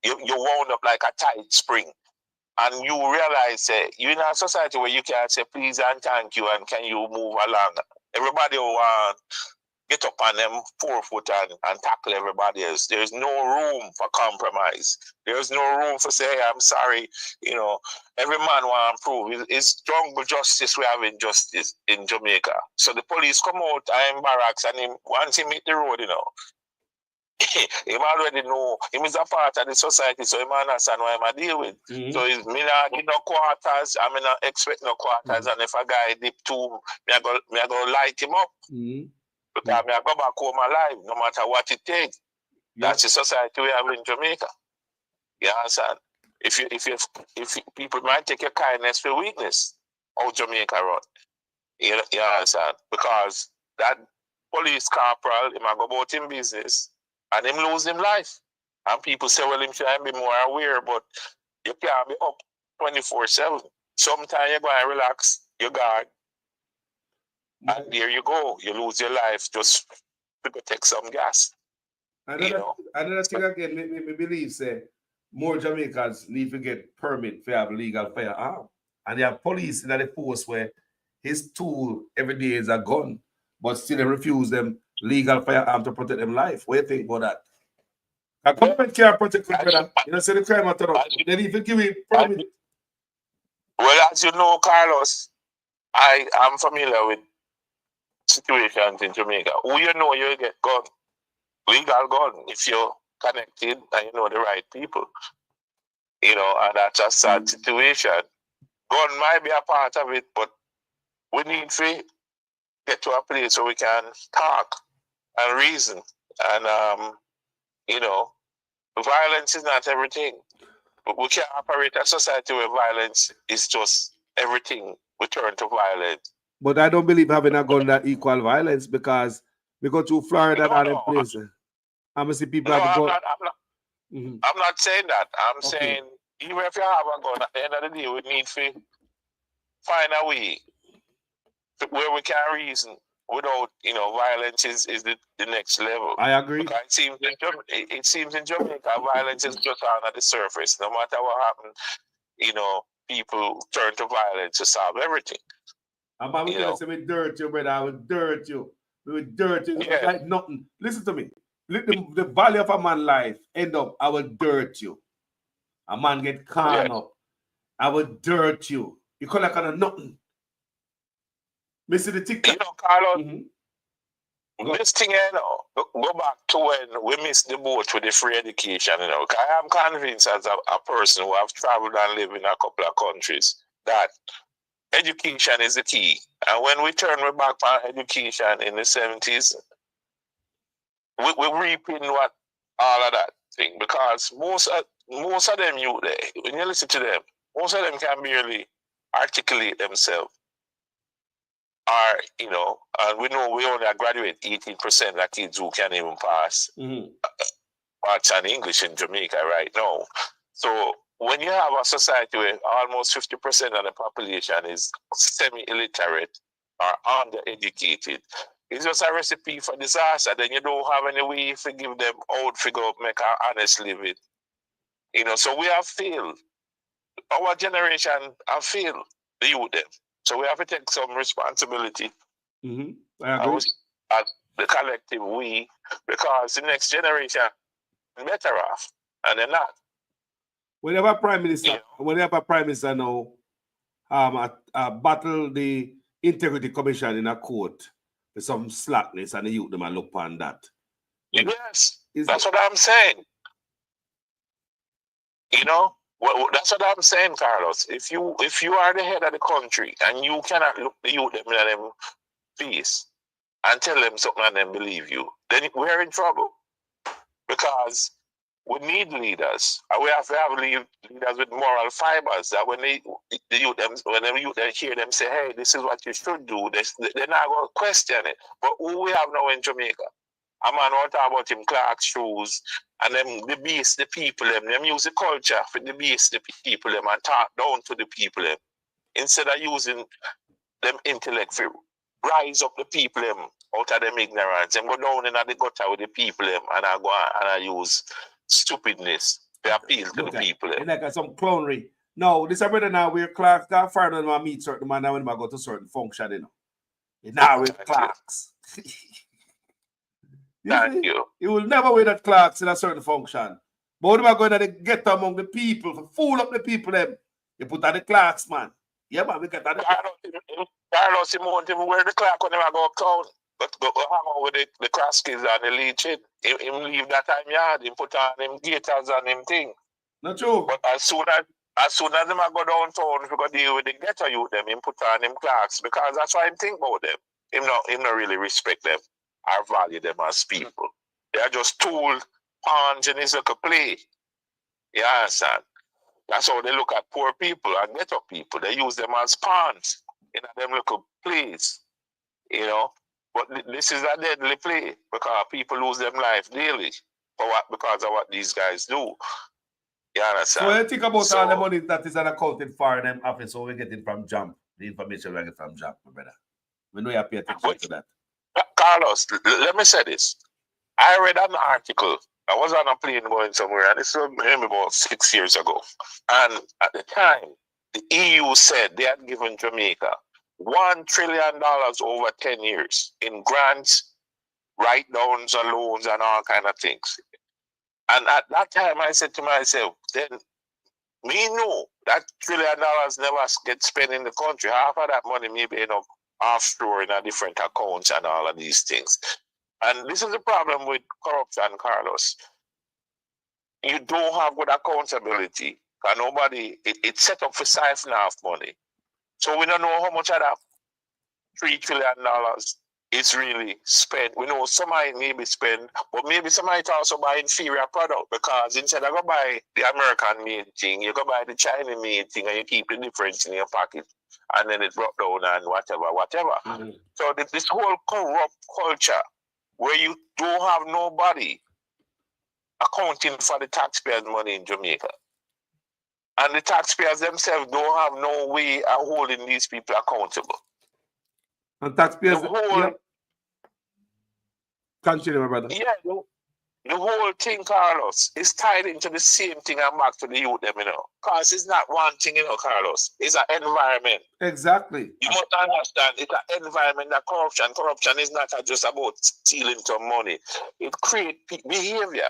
you wound up like a tight spring. And you realize you're in a society where you can say please and thank you and can you move along. Everybody will get up on them 4 foot and tackle everybody else. There's no room for compromise. There's no room for say, hey, I'm sorry. You know, every man want to prove. It's jungle justice we have injustice in Jamaica. So the police come out in barracks and once he meet the road, you know, he already know him is a part of the society, so he understand what I deal with. So me not give no quarters, I mean not expect no quarters, and if a guy dip too, me I go light him up. Because me I go back home alive, no matter what it takes. That's the society we have in Jamaica. You understand? If people might take your kindness for weakness, how Jamaica run. You understand? Because that police corporal, he might go about in business and him lose him life. And people say, well, him should be more aware, but you can't be up 24/7. Sometimes you go and relax, you guard. And there you go. You lose your life just to take some gas. Another thing again, me believe say more Jamaicans need to get permit to have legal firearm. And they have police in the post where his tool every day is a gun, but still they refuse them legal firearm to protect them life. What do you think about that? A government can't protect them, brother. You know, say the crime at all. They need to give me permit. Well, as you know, Carlos, I am familiar with situations in Jamaica. Who you know you get gun, legal gun, if you're connected and you know the right people. You know, and that's a sad situation. Gun might be a part of it, but we need to get to a place where we can talk and reason. And, you know, violence is not everything. We can't operate a society where violence is just everything. We turn to violence. But I don't believe having a gun that equal violence, because we go to Florida and other places. I'm gonna see people have a gun. I'm not saying that. I'm saying even if you have a gun, at the end of the day, we need to find a way where we can reason without, you know, violence is the next level. I agree. Because it seems in Jamaica, violence is just on at the surface. No matter what happens, you know, people turn to violence to solve everything. I'm going to say, we dirt you, brother. I will dirt you. We will dirt you. It's like nothing. Listen to me. The value of a man's life end up, I will dirt you. A man get calm up. I will dirt you. You call that kind of nothing. Mr. The TikTok. You know, Carlos, this thing, you know, go back to when we missed the boat with the free education, you know. I am convinced as a person who have traveled and lived in a couple of countries that education is the key. And when we turn back on education in the 70s, we're reaping what all of that thing, because most of them youth there, when you listen to them, most of them can barely articulate themselves. Or, you know, and we know we only graduate 18% of kids who can't even pass Maths and English in Jamaica right now. So when you have a society where almost 50% of the population is semi-illiterate or undereducated, it's just a recipe for disaster. Then you don't have any way to give them out, figure out, make an honest living. You know, so we have failed. Our generation have failed the youth them. So we have to take some responsibility. I agree. As the collective we, because the next generation is better off, and they're not. Whenever Prime Minister now battle the Integrity Commission in a court with some slackness, and the youth them look upon that. Yes, that's what I'm saying. You know, that's what I'm saying, Carlos. If you are the head of the country and you cannot look the youth them in them face and tell them something and then believe you, then we're in trouble. Because we need leaders, and we have to have leaders with moral fibers. That when the youth hear them say, "Hey, this is what you should do," they're not going to question it. But who we have now in Jamaica? A man want to talk about him Clark's shoes and them the base the people them use the culture for the base the people them and talk down to the people them instead of using them intellect for rise up the people them out of them ignorance and go down in the gutter with the people them and I go and I use stupidness to appeal to the people them. Like some clonery. No, this is brother now where Clark's got fired when I meet certain man now when I go to certain function, you know. Now with Clark's. Thank you. You will never wear that Clarks in a certain function. But when am I going to get among the people, for fool up the people, them, you put on the Clarks, man. Yeah, man, we get that. Carlos, he won't even wear the Clark when I go uptown. But go hang out with the Kraskis and the lead shit. Him leave that time yard, him put on them gaiters and them thing. Not true. But as soon as them I go downtown, if we go deal with the ghetto youth, them, him put on them Clarks. Because that's why I think about them. Him not really respect them. I value them as people. They are just tool, pawns in his little play. You understand? That's how they look at poor people and ghetto people. They use them as pawns in them little plays. You know? But this is a deadly play because people lose them life daily because of what these guys do. You understand? So you think about all the money that is accounted for in them office, so we get it from Jump. The information we get from Jump, my brother. We know you pay attention to that. Carlos, let me say this. I read an article. I was on a plane going somewhere, and this was maybe about 6 years ago. And at the time, the EU said they had given Jamaica $1 trillion over 10 years in grants, write-downs, and loans, and all kind of things. And at that time, I said to myself, then me know that $1 trillion never gets spent in the country. Half of that money may be enough offshore in a different accounts and all of these things. And this is the problem with corruption, Carlos. You don't have good accountability. Because nobody, it's set up for siphon off money. So we don't know how much of that $3 trillion is really spent. We know somebody maybe spend, but maybe somebody also buy inferior product, because instead of go buy the American made thing, you go buy the China made thing and you keep the difference in your pocket, and then it broke down and whatever. Mm-hmm. So this whole corrupt culture where you don't have nobody accounting for the taxpayers' money in Jamaica. And the taxpayers themselves don't have no way of holding these people accountable. And taxpayers, yeah. Continue, my brother. Yeah, the whole thing, Carlos, is tied into the same thing and back to the youth, them, you know. Because it's not one thing, you know, Carlos. It's an environment. Exactly. You must understand, it's an environment that corruption. Corruption is not just about stealing some money. It creates behavior.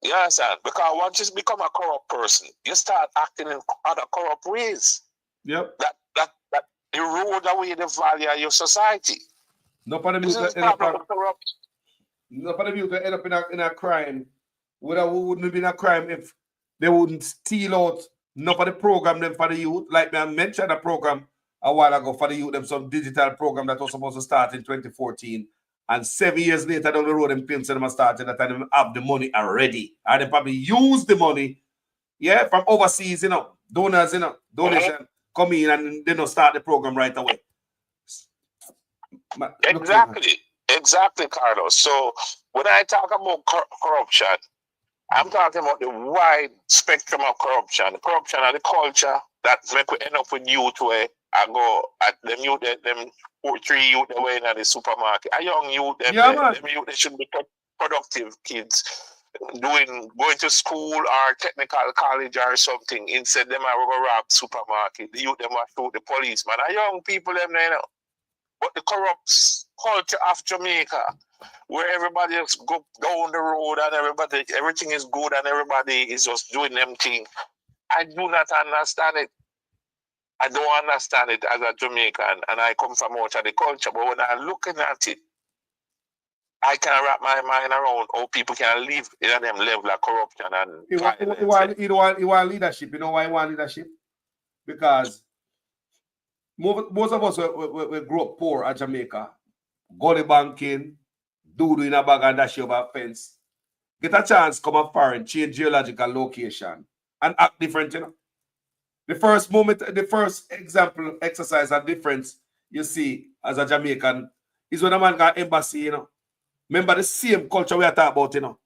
You understand? Because once you become a corrupt person, you start acting in other corrupt ways. Yep. That erode away the value of your society. Nobody will end up in a crime. Wouldn't have been a crime if they wouldn't steal out nobody program them for the youth. Like I mentioned a program a while ago for the youth, them some digital program that was supposed to start in 2014. And 7 years later down the road, them film cinema started that time have the money already. And they probably use the money, yeah, from overseas, you know, donors, you know, donation come in and they don't start the program right away. Exactly, Carlos. So when I talk about corruption, I'm talking about the wide spectrum of corruption. Corruption and the culture that make we end up with youth where I go at them youth, them 3 youth they were in the supermarket. A young youth, them youth, they should be productive kids going to school or technical college or something. Instead, them are go rob supermarket. The youth them are shoot the policeman. A young people them, you know. But the corrupt culture of Jamaica, where everybody else go down the road and everything is good and everybody is just doing them thing, I do not understand it. I don't understand it as a Jamaican, and I come from out of the culture. But when I'm looking at it, I can wrap my mind around how people can live in them level of corruption and you want leadership. You know why you want leadership? Because most of us we grew up poor at Jamaica. Go to banking, do in a bag and dash over a fence. Get a chance, come up foreign, change geological location, and act different, you know. The first example, exercise and difference you see as a Jamaican is when a man got embassy, you know. Remember the same culture we are talking about, you know.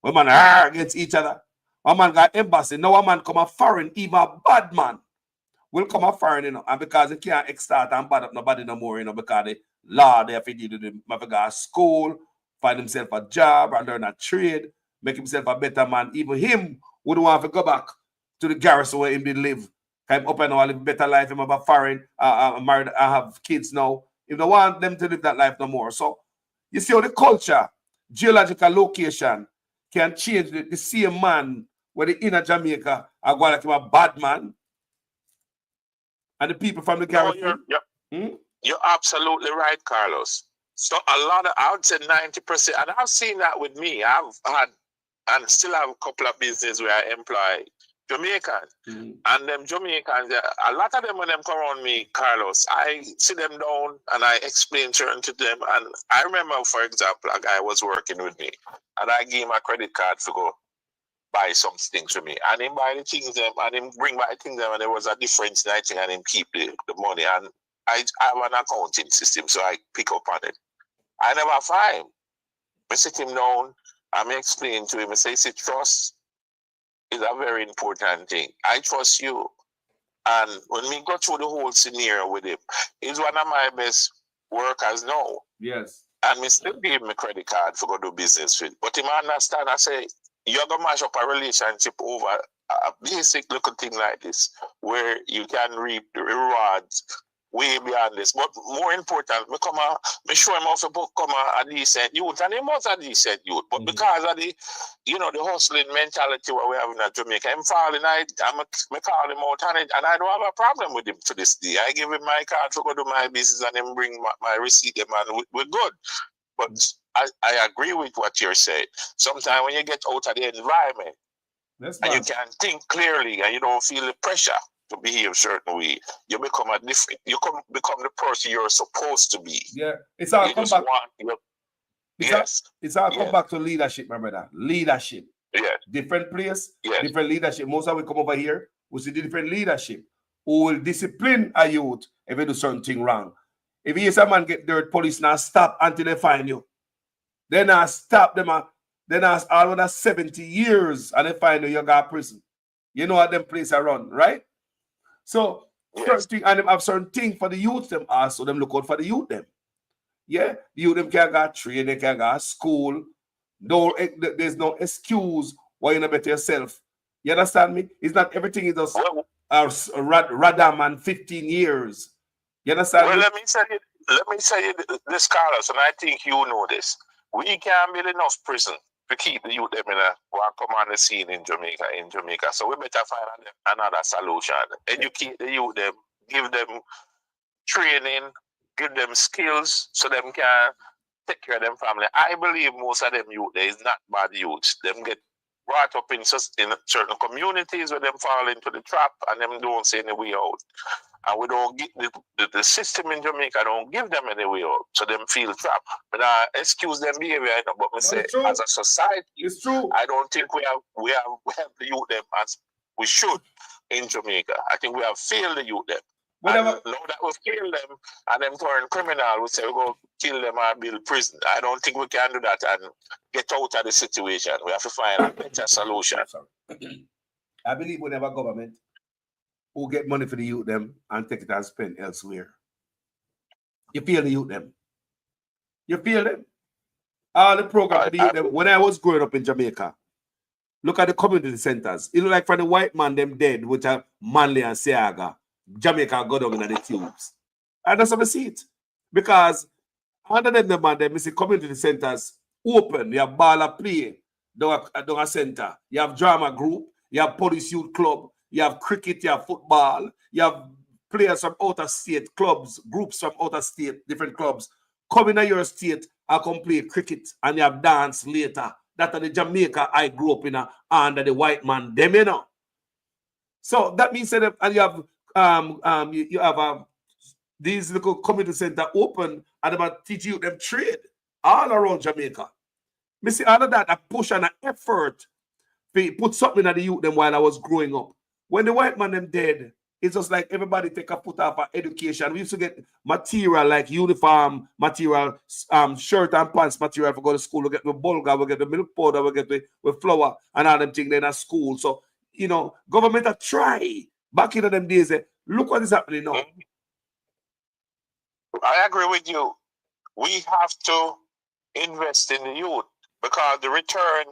When man against each other. One man got embassy, now a man come a foreign, even a bad man will come up foreign, you know, and because they can't extort and bad up nobody no more, you know, because the law they have to do them, have to go to school, find himself a job and learn a trade, make himself a better man. Even him would want to go back to the garrison where he did live. Come up and now live a better life, him have a foreign, married, I have kids now. If they want them to live that life no more. So you see how the culture, geological location can change the same man where the inner Jamaica are going like him a bad man. And the people from the garrison. You're absolutely right, Carlos. So I would say 90%, and I've seen that with me. I've had and still have a couple of businesses where I employ Jamaicans. And them Jamaicans, a lot of them when them come around me, Carlos, I sit them down and I explain certain to them. And I remember, for example, a guy was working with me and I gave him a credit card to go buy some things for me. And him buy the things them and him bring back the things them and there was a difference in I think and him keep the money. And I have an accounting system, so I pick up on it. I never find him. I sit him down, I explain to him, I say, trust is a very important thing. I trust you. And when we go through the whole scenario with him, he's one of my best workers now. Yes. And me still give him a credit card for go do business with. But him understand, I say, you're going to mash up a relationship over a basic little thing like this, where you can reap the rewards way beyond this. But more important, me show him how to become a decent youth, and he was a decent youth. But because of the, the hustling mentality what we have in Jamaica, I'm falling, I call him out on it, and I don't have a problem with him to this day. I give him my card to go do my business, and him bring my receipt, and we're good. But I agree with what you're saying. Sometimes when you get out of the environment, and you can think clearly, and you don't feel the pressure to behave a certain way. You become become the person you're supposed to be. Yeah, it's all come back. It's all come back to leadership, my brother. Leadership. Yeah. Different place, different leadership. Most of we come over here, we see different leadership who will discipline a youth if you do something wrong. If you see a man get dirt, police now stop until they find you. Then I stop them. Then I all under 70 years and they find you got prison. You know what them place are run, right? So certain thing, and them have certain thing for the youth them also. Them look out for the youth them. Yeah, the youth them can go train, they can go school. No, there's no excuse why you not better yourself. You understand me? It's not everything is just radam and 15 years. You understand me? Let me say you this, Carlos, and I think you know this. We can't build enough prison to keep the youth them in one command scene in Jamaica. So we better find another solution. Educate the youth them, give them training, give them skills so them can take care of them family. I believe most of them youth there is not bad youths. Them get brought up in certain communities where them fall into the trap and them don't see any way out. And we don't get the system in Jamaica don't give them any way out, so them feel trapped. But I excuse them behavior, but I say as a society, it's true. I don't think we have the youth them as we should in Jamaica. I think we have failed the youth them. Now that we've killed them and them turn criminal, we say we go kill them and build prison. I don't think we can do that and get out of the situation. We have to find a better solution. I believe we have a government who get money for the youth them and take it and spend elsewhere. You feel the youth them. You feel them. All the program for the youth them. When I was growing up in Jamaica, look at the community centers. It look like for the white man them dead, which are Manley and Seaga. Jamaica go down in the tubes. And that's how I see it. Because under them man, them see community centers open. You have ball of play down a center. You have drama group. You have police youth club. You have cricket. You have football. You have players from outer state clubs, groups from outer state, different clubs. Come in your state and come play cricket and you have dance later. That's the Jamaica I grew up in under the white man. Them, you know. So that means that and you have you have these little community center open and about teach you them trade all around Jamaica. Me see all of that a push and an effort to put something at the youth them while I was growing up. When the white man them dead, it's just like everybody take a foot off of education. We used to get material like uniform material, shirt and pants material for go to school. We get the bulgur, we get the milk powder, we get the flour and all them things in a school. So you know, government are try. Back in them days, look what is happening now. I agree with you. We have to invest in the youth because the return,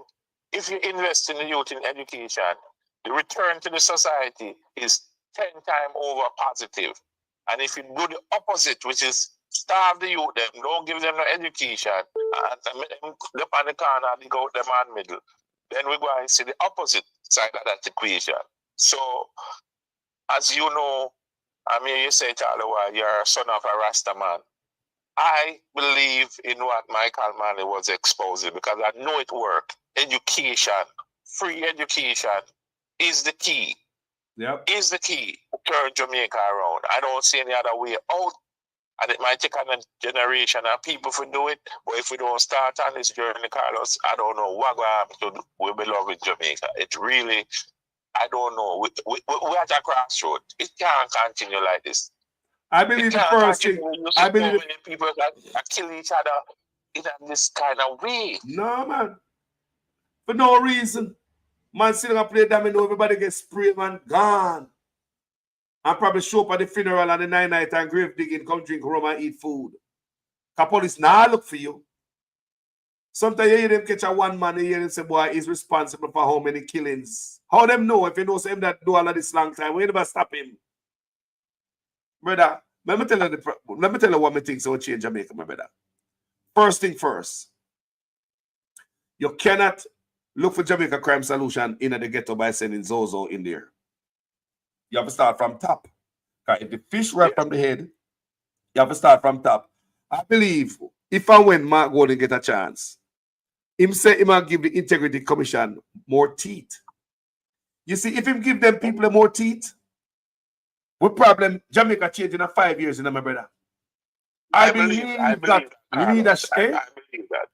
if you invest in the youth in education, the return to the society is 10 times over positive. And if you do the opposite, which is starve the youth, them, don't give them no education, and make them up on the corner and go them on middle, then we go and see the opposite side of that equation. So, as you know, I mean, you say it all the while, you're a son of a Rasta man. I believe in what Michael Manley was exposing because I know it worked. Education, free education is the key. Yep. Is the key to turn Jamaica around. I don't see any other way out. And it might take a generation of people to do it. But if we don't start on this journey, Carlos, I don't know what will happen to we beloved Jamaica. It really, I don't know. We're at a crossroad. It can't continue like this. I believe the first thing. I believe people that kill each other in this kind of way. No, man. For no reason. Man sitting and play domino, everybody gets sprayed, man, gone. And probably show up at the funeral and the night and grave digging, come drink rum and eat food. Because police now look for you. Sometimes you hear them catch a one man, you hear them say, boy, he's responsible for how many killings. How them know if you know him that do all of this long time? We never stop him. Brother, let me tell you what me think so change Jamaica, my brother. First thing first. You cannot look for Jamaica crime solution in the ghetto by sending Zozo in there. You have to start from top. Because if the fish right from the head, you have to start from top. I believe if and when Mark Golden get a chance, him say he might give the Integrity Commission more teeth. You see, if him give them people more teeth, what problem Jamaica changed in 5 years, my brother? I believe that leadership. I believe that.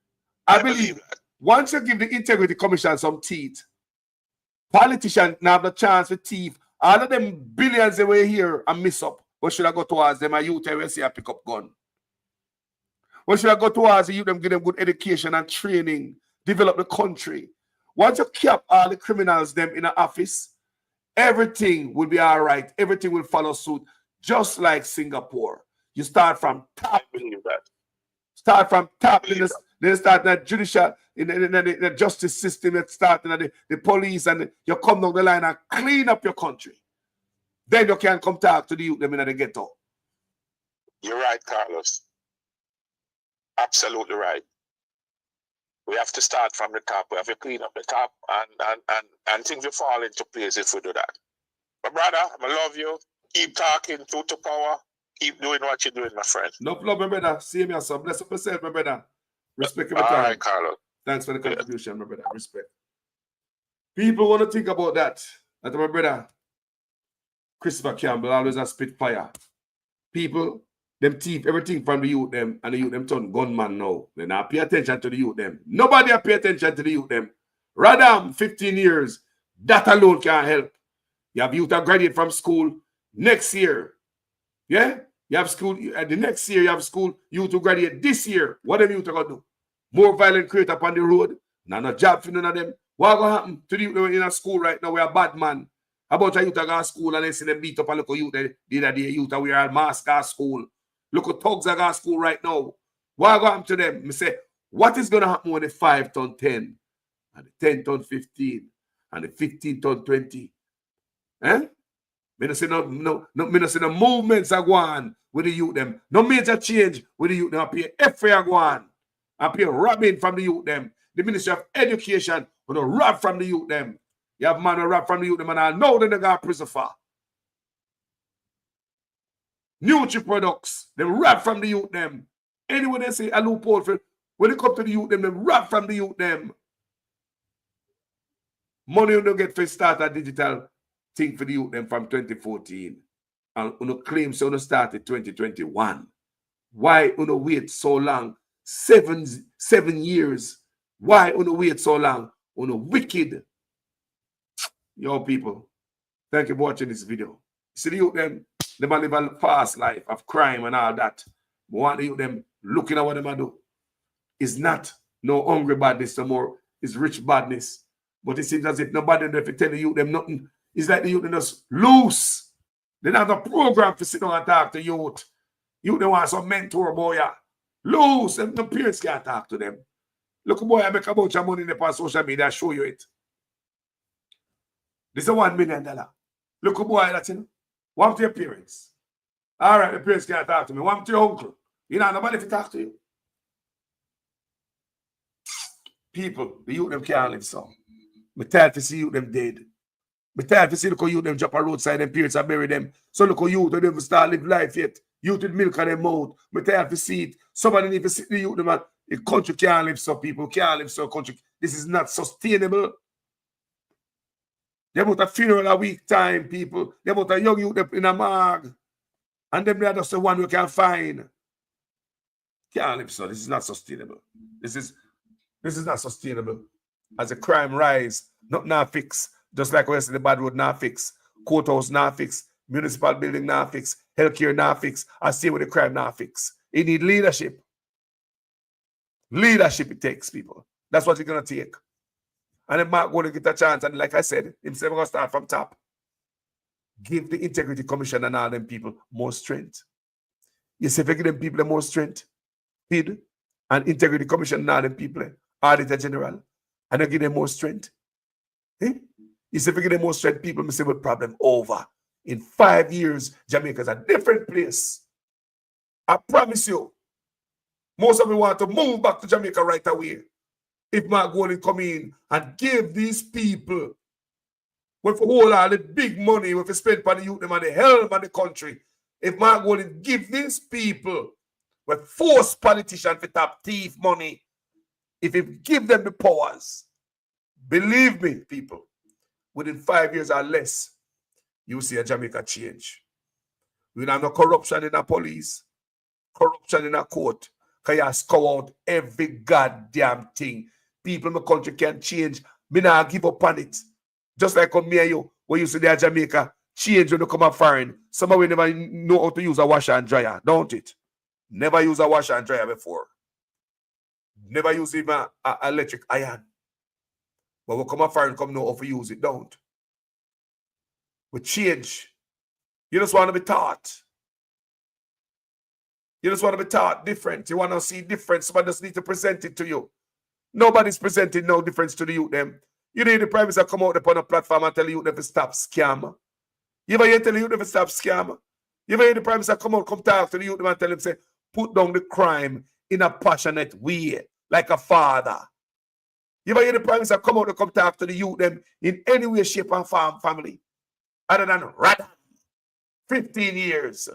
I believe that. Once you give the Integrity Commission some teeth, politicians now have the chance to thief. All of them billions they were here and miss up. What should I go towards them? A youth will see a pick up gun. What should I go towards the youth? Them give them good education and training, develop the country. Once you cap all the criminals them in the office, everything will be all right. Everything will follow suit, just like Singapore. You start from top. I believe that. Start from top. Then start that judicial, in the justice system. That start in the police, and you come down the line and clean up your country. Then you can come talk to the youth them in the ghetto. You're right, Carlos. Absolutely right. We have to start from the top. We have to clean up the top, and things will fall into place if we do that. My brother, I love you. Keep talking, truth to power. Keep doing what you're doing, my friend. No problem, my brother. See me, son. Bless up yourself, my brother. Respect your time. All right, Carlos. Thanks for the contribution, my brother. Respect. People want to think about that. That my brother, Christopher Campbell, always a spitfire. People, them thief everything from the youth them, and the youth them turn gunman now. They not pay attention to the youth them. Nobody pay attention to the youth them. Rather, 15 years, that alone can't help. You have youth that graduate from school next year. Yeah? You have school, the next year you have school, youth to graduate this year. What them youth are going to do? More violent create up on the road. No job for none of them. What going to happen to the youth in a school right now? We are bad man. How about a youth that go to school and they see them beat up and look at youth the other day, youth that wear a mask at school. Look at thugs that go to school right now. What going to happen to them? I say, what is going to happen when the 5 turn 10 and the 10 turn 15 and the 15 turn 20? Eh? Me no say no movements are going with the youth them. No major change with the youth them. I pay FA are going. I pay robbing from the youth them. The Ministry of Education will rob from the youth them. You have man who rob from the youth them and I know that they got prison for. Nutri products, they rob from the youth them. Anyway, they say a loophole for when it comes to the youth them, they rob from the youth them. Money you don't get for start a digital thing for the youth them from 2014. And you claim so you started 2021. Why you wait so long? 7 years. Why you wait so long? You wicked. Yo, people, thank you for watching this video. See the youth them live a fast life of crime and all that. We want the youth them looking at what they do. It's not no hungry badness no more. It's rich badness. But it seems as if nobody if you tell the youth them nothing. It's like the youth them just loose. They don't have a program to sit down and talk to youth. Youth they want some mentor boy. Loose. And the parents can't talk to them. Look, boy, I make a bunch of money in the social media. I show you it. This is $1 million. Look, boy, that's it. One to your parents. All right, the parents can't talk to me. One to your uncle. You know, nobody to talk to you. People, the youth them can't live so. I'm tired to see you them dead. I'm tired to see look how you them drop a roadside and parents are bury them. So look how you don't even start live life yet. Youth with milk on their mouth. I'm tired to see it. Somebody need to see the youth them. The country can't live so, people can't live so. Country. This is not sustainable. They about a funeral a week time, people. They about a young youth in a morgue. And them they are just the one we can find. Can't live so. This is not sustainable. This is not sustainable. As the crime rise, nothing not fix. Just like we say the bad road not fix. Courthouse not fix. Municipal building not fix. Healthcare not fix. I see with the crime not fix. It need leadership. Leadership it takes, people. That's what it's gonna take. And then Mark going to get a chance. And like I said, himself going to start from top. Give the Integrity Commission and all them people more strength. You see, if you give them people more strength, PID and Integrity Commission and all them people, Auditor General, and you give them more strength. Eh? You see, if you give them more strength, people may say, well, problem over. In 5 years, Jamaica is a different place. I promise you. Most of them want to move back to Jamaica right away. If Mark Golding come in and give these people with hold all the big money with spend for the youth them and the helm of the country, if Mark Golding give these people with force politicians to tap thief money, if he give them the powers, believe me, people, within 5 years or less, you see a Jamaica change. We don't have no corruption in the police, corruption in the court. Because you score out every goddamn thing. People in the country can change. Me not give up on it. Just like on me and you, when you see there Jamaica, change when you come up foreign. Some of we never know how to use a washer and dryer, don't it? Never use a washer and dryer before. Never use even an electric iron. But we come up foreign, come know how to use it, don't. We change. You just want to be taught. You just want to be taught different. You want to see different. Somebody just need to present it to you. Nobody's presenting no difference to the youth them. You need the Prime Minister come out upon a platform and tell the youth them to stop scam. You ever hear tell the youth them to stop scam? You ever hear the Prime Minister come out, come talk to the youth them and tell them, say, put down the crime in a passionate way, like a father? You ever hear the Prime Minister come out and come talk to the youth them in any way, shape, and form, family? Other than rather 15 years.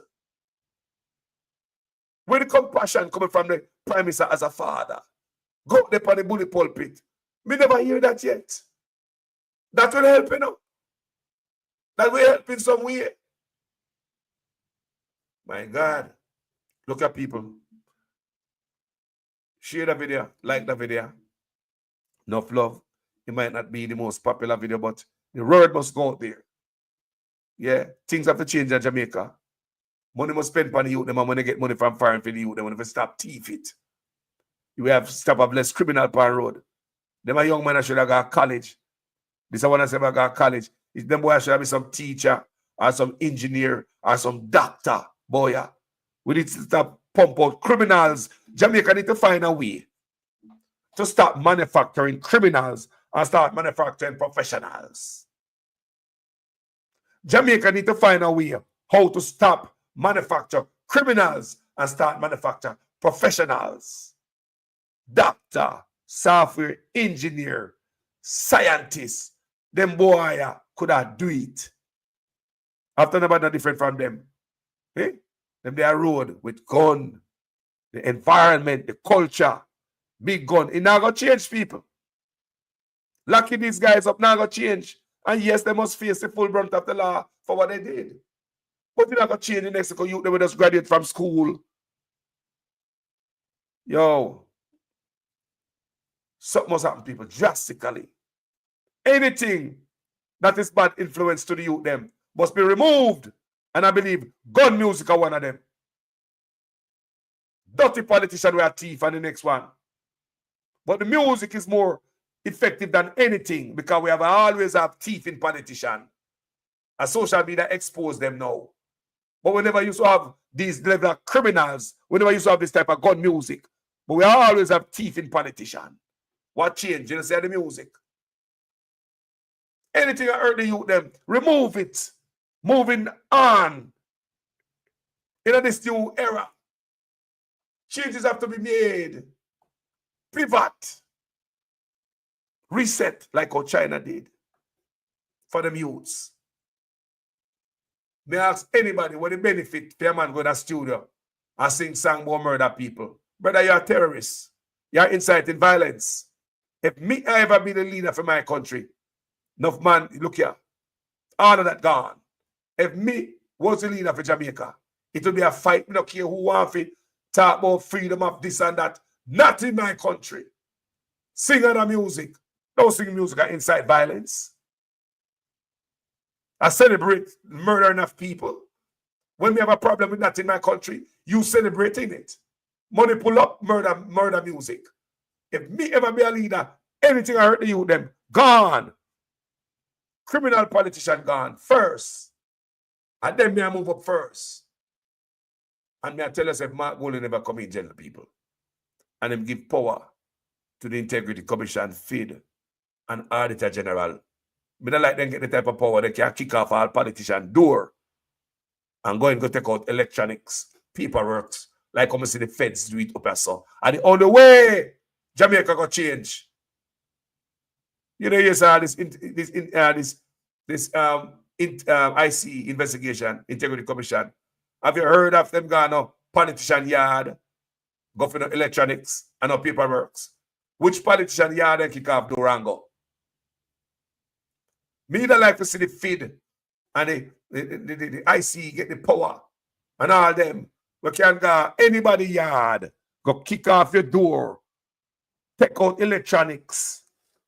Where the compassion coming from the Prime Minister as a father? Go up there on the bully pulpit. Me never hear that yet. That will help, you know. That will help in some way. My God. Look at people. Share the video. Like the video. Enough love. It might not be the most popular video, but the word must go out there. Yeah. Things have to change in Jamaica. Money must spend on the youth. Them and when they get money from foreign for the youth, they want to stop thief it. You have stop have less criminal on the road. Them a young man should have got college. This is one I say I got college. It's them boy should have be some teacher or some engineer or some doctor. Boy, yeah. We need to stop pump out criminals. Jamaica need to find a way to stop manufacturing criminals and start manufacturing professionals. Jamaica need to find a way how to stop manufacture criminals and start manufacture professionals. Doctor, software engineer, scientist, them boy could have do it. After nobody not different from them. Eh? Them they are road with gun, the environment, the culture, big gun. It not gonna change people. Locking these guys up not gonna change. And yes, they must face the full brunt of the law for what they did. But it not gonna change in Mexico. Youth, they will just graduate from school. Yo. Something must happen, people, drastically. Anything that is bad influence to the youth them must be removed. And I believe gun music are one of them. Dirty politician were a thief and the next one. But the music is more effective than anything because we have always have thief in politician. And social media expose them now. But we never used to have these level of criminals. We never used to have this type of gun music. But we always have thief in politician. What changed? You know, say the music. Anything that hurt the youth, them, remove it. Moving on. In this new era. Changes have to be made. Pivot. Reset like how China did. For them youths. May I ask anybody what the benefit for a man go to the studio and sing song about murder people? Brother, you're a terrorist. You're inciting violence. If me I ever be the leader for my country, enough man, look here, all of that gone. If me was the leader for Jamaica, it would be a fight. We don't care who wants to talk about freedom of this and that. Not in my country. Sing other music. Don't sing music that incite violence. I celebrate murdering of people. When we have a problem with that in my country, you celebrating it. Money pull up, murder music. If me ever be a leader, anything I hurt the youth them, gone. Criminal politician gone first. And then me I move up first. And me I tell us if Mark Golden never come in jail people. And them give power to the Integrity Commission, FID, and Auditor General. Me don't like them get the type of power they can kick off all politician door and go and go take out electronics, paperwork, like come see the feds do it up as so. And the only way Jamaica got change. You know, yes, this IC investigation, Integrity Commission. Have you heard of them going on politician yard, go for the electronics and no paperwork? Which politician yard and kick off Durango? Me don't like to see the feed and the IC get the power and all them. We can go anybody yard, go kick off your door, take out electronics,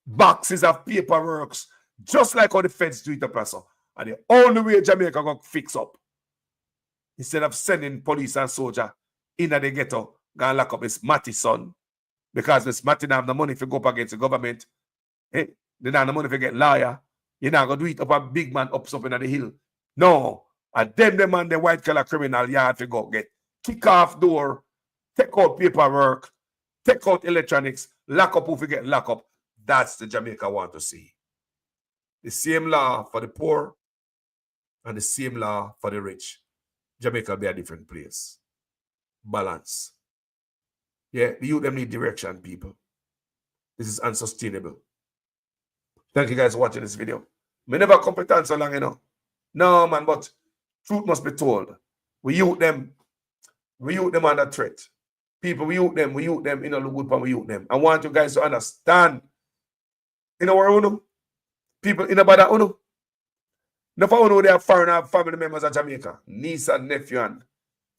boxes of paperwork, just like how the feds do it up also. And the only way Jamaica go fix up, instead of sending police and soldier in the ghetto, go lock up Miss Matty's son, because Miss Matty don't have the money to go up against the government. They don't have the money to get lawyer. You're not going to do it up a big man up in the hill. No. And them and the white collar criminal yard to go get kick off door, take out paperwork, take out electronics, lock up who get lock up. That's the Jamaica want to see. The same law for the poor and the same law for the rich. Jamaica will be a different place. Balance. Yeah, the youth them need direction, people. This is unsustainable. Thank you guys for watching this video. Me never competent so long, you know. No, man, but truth must be told. We youth them under threat. People, we youth them, you know, look good for we youth them. I want you guys to understand. You know where uno? People in about uno. No for uno, they are foreign family members of Jamaica. Niece and nephew and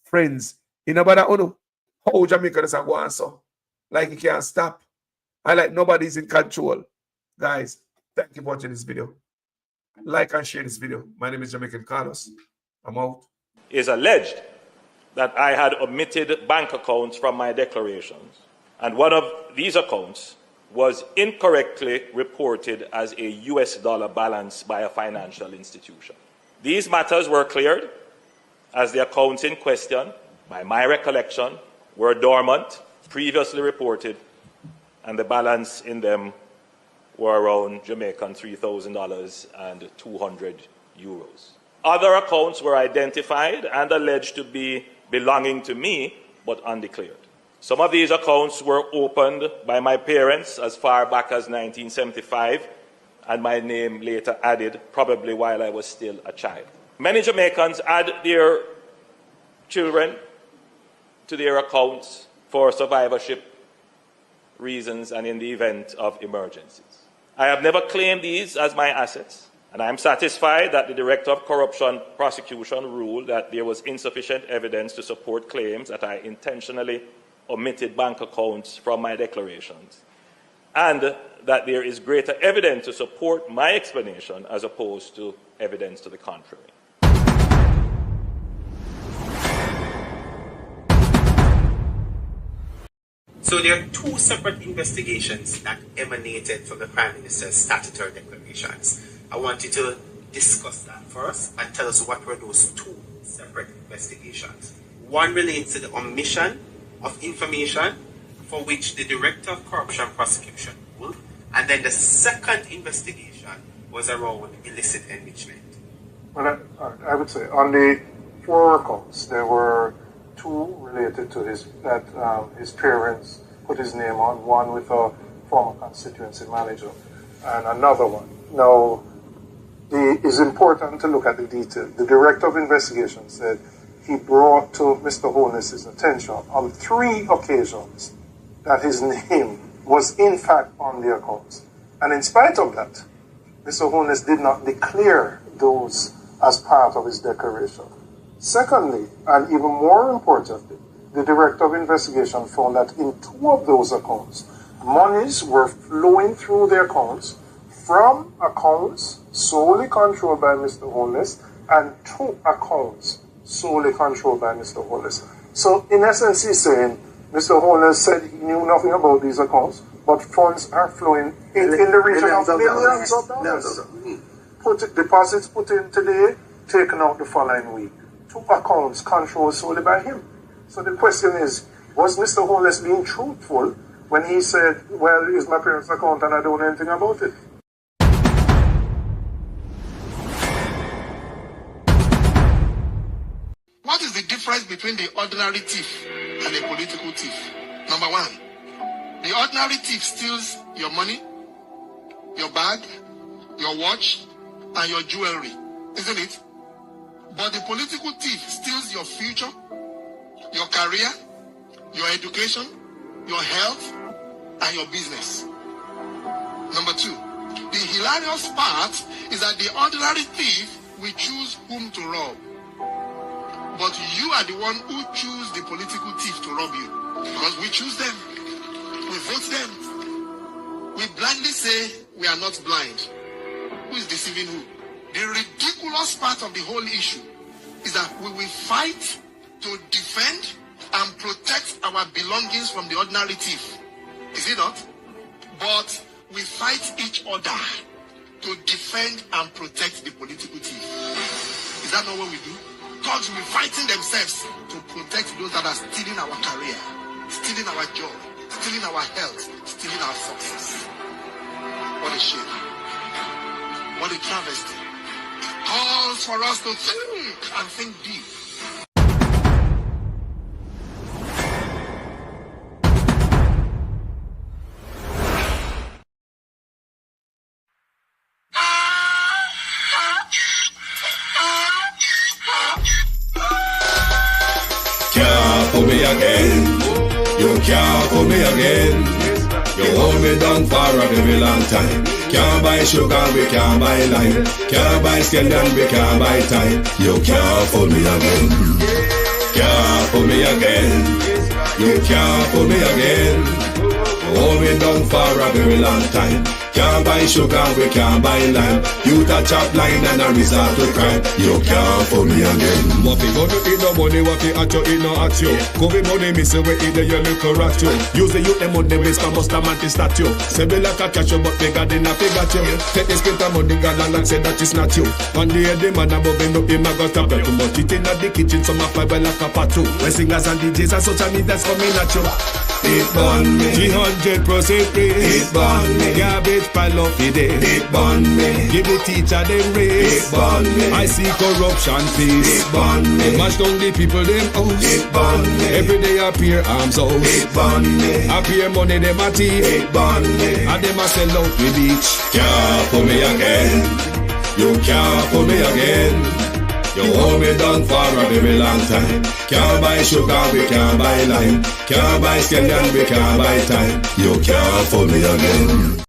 friends. In about uno. How Jamaica does go on so? Like you can't stop. I like nobody's in control. Guys, thank you for watching this video. Like and share this video. My name is Jamaican Carlos. I'm out. It is alleged that I had omitted bank accounts from my declarations, and one of these accounts was incorrectly reported as a US dollar balance by a financial institution. These matters were cleared as the accounts in question, by my recollection, were dormant, previously reported, and the balance in them were around Jamaican $3,000 and 200 euros. Other accounts were identified and alleged to be belonging to me, but undeclared. Some of these accounts were opened by my parents as far back as 1975, and my name later added, probably while I was still a child. Many Jamaicans add their children to their accounts for survivorship reasons and in the event of emergencies. I have never claimed these as my assets, and I am satisfied that the Director of Corruption Prosecution ruled that there was insufficient evidence to support claims that I intentionally omitted bank accounts from my declarations, and that there is greater evidence to support my explanation as opposed to evidence to the contrary. So there are two separate investigations that emanated from the Prime Minister's statutory declarations. I want you to discuss that first and tell us what were those two separate investigations. One relates to the omission of information for which the Director of Corruption Prosecution ruled, and then the second investigation was around illicit enrichment. Well, I would say on the 4 accounts, there were 2 related to his parents put his name on, one with a former constituency manager and another one. Now, it's important to look at the detail. The Director of Investigation said he brought to Mr. Holness's attention on 3 occasions that his name was in fact on the accounts. And in spite of that, Mr. Holness did not declare those as part of his declaration. Secondly, and even more importantly, the Director of Investigation found that in 2 of those accounts, monies were flowing through the accounts from accounts solely controlled by Mr. Holness and 2 accounts solely controlled by Mr. Holness. So in essence, he's saying Mr. Holness said he knew nothing about these accounts, but funds are flowing in the region of millions of dollars. Deposits put in today, taken out the following week. 2 accounts controlled solely by him. So the question is, was Mr. Holness being truthful when he said, well, it's my parents' account and I don't know anything about it? What is the difference between the ordinary thief and a political thief? Number 1, the ordinary thief steals your money, your bag, your watch, and your jewelry, isn't it? But the political thief steals your future, your career, your education, your health, and your business. Number 2, The hilarious part is that the ordinary thief will choose whom to rob. But you are the one who choose the political thief to rob you. Because we choose them. We vote them. We blindly say we are not blind. Who is deceiving who? The ridiculous part of the whole issue is that we will fight to defend and protect our belongings from the ordinary thief. Is it not? But we fight each other to defend and protect the political thief. Is that not what we do? Thugs will be fighting themselves to protect those that are stealing our career, stealing our job, stealing our health, stealing our success. What a shame. What a travesty. Calls for us to think and think deep. Can't pull me again. You can't pull me again. You hold me down for a very long time. Can't buy sugar, we can't buy lime. Can't buy scallion, we can't buy time. You can't pull me again. Can't pull me again. You can't pull me again. Hold me down for a very long time. Can't buy sugar, we can't buy lime. You touch up line and a resort to crime. You can't pull me again. What we gonna eat no money, what we at you, eat no at you. Covid money, miss away, eat the your little rat you. Use the youth, them money, waste my bust a man to statue. Say we like a catch you, but bigger than a figure you. Take the spit of money, gal and say that it's not you. On the head, the man above him, him a got a bet too much. Eat in the kitchen, some a fly well like a patu. When singers and DJs and social media's coming at you. It burn me. 300% raise. It burn me. Garbage pile up the day. It burn me. Give the teacher them raise. It burn me. I see corruption peace. It burn me. They mash down the people them house. It burn me. Every day appear arms out. It burn me. Appear money them a thief. It burn me. And them a sell out with each. Can't pull me again. You can't pull me again. You hold me down for a very long time. Can't buy sugar, we can't buy lime. Can't buy scallion, we can't buy time. You can't pull me again.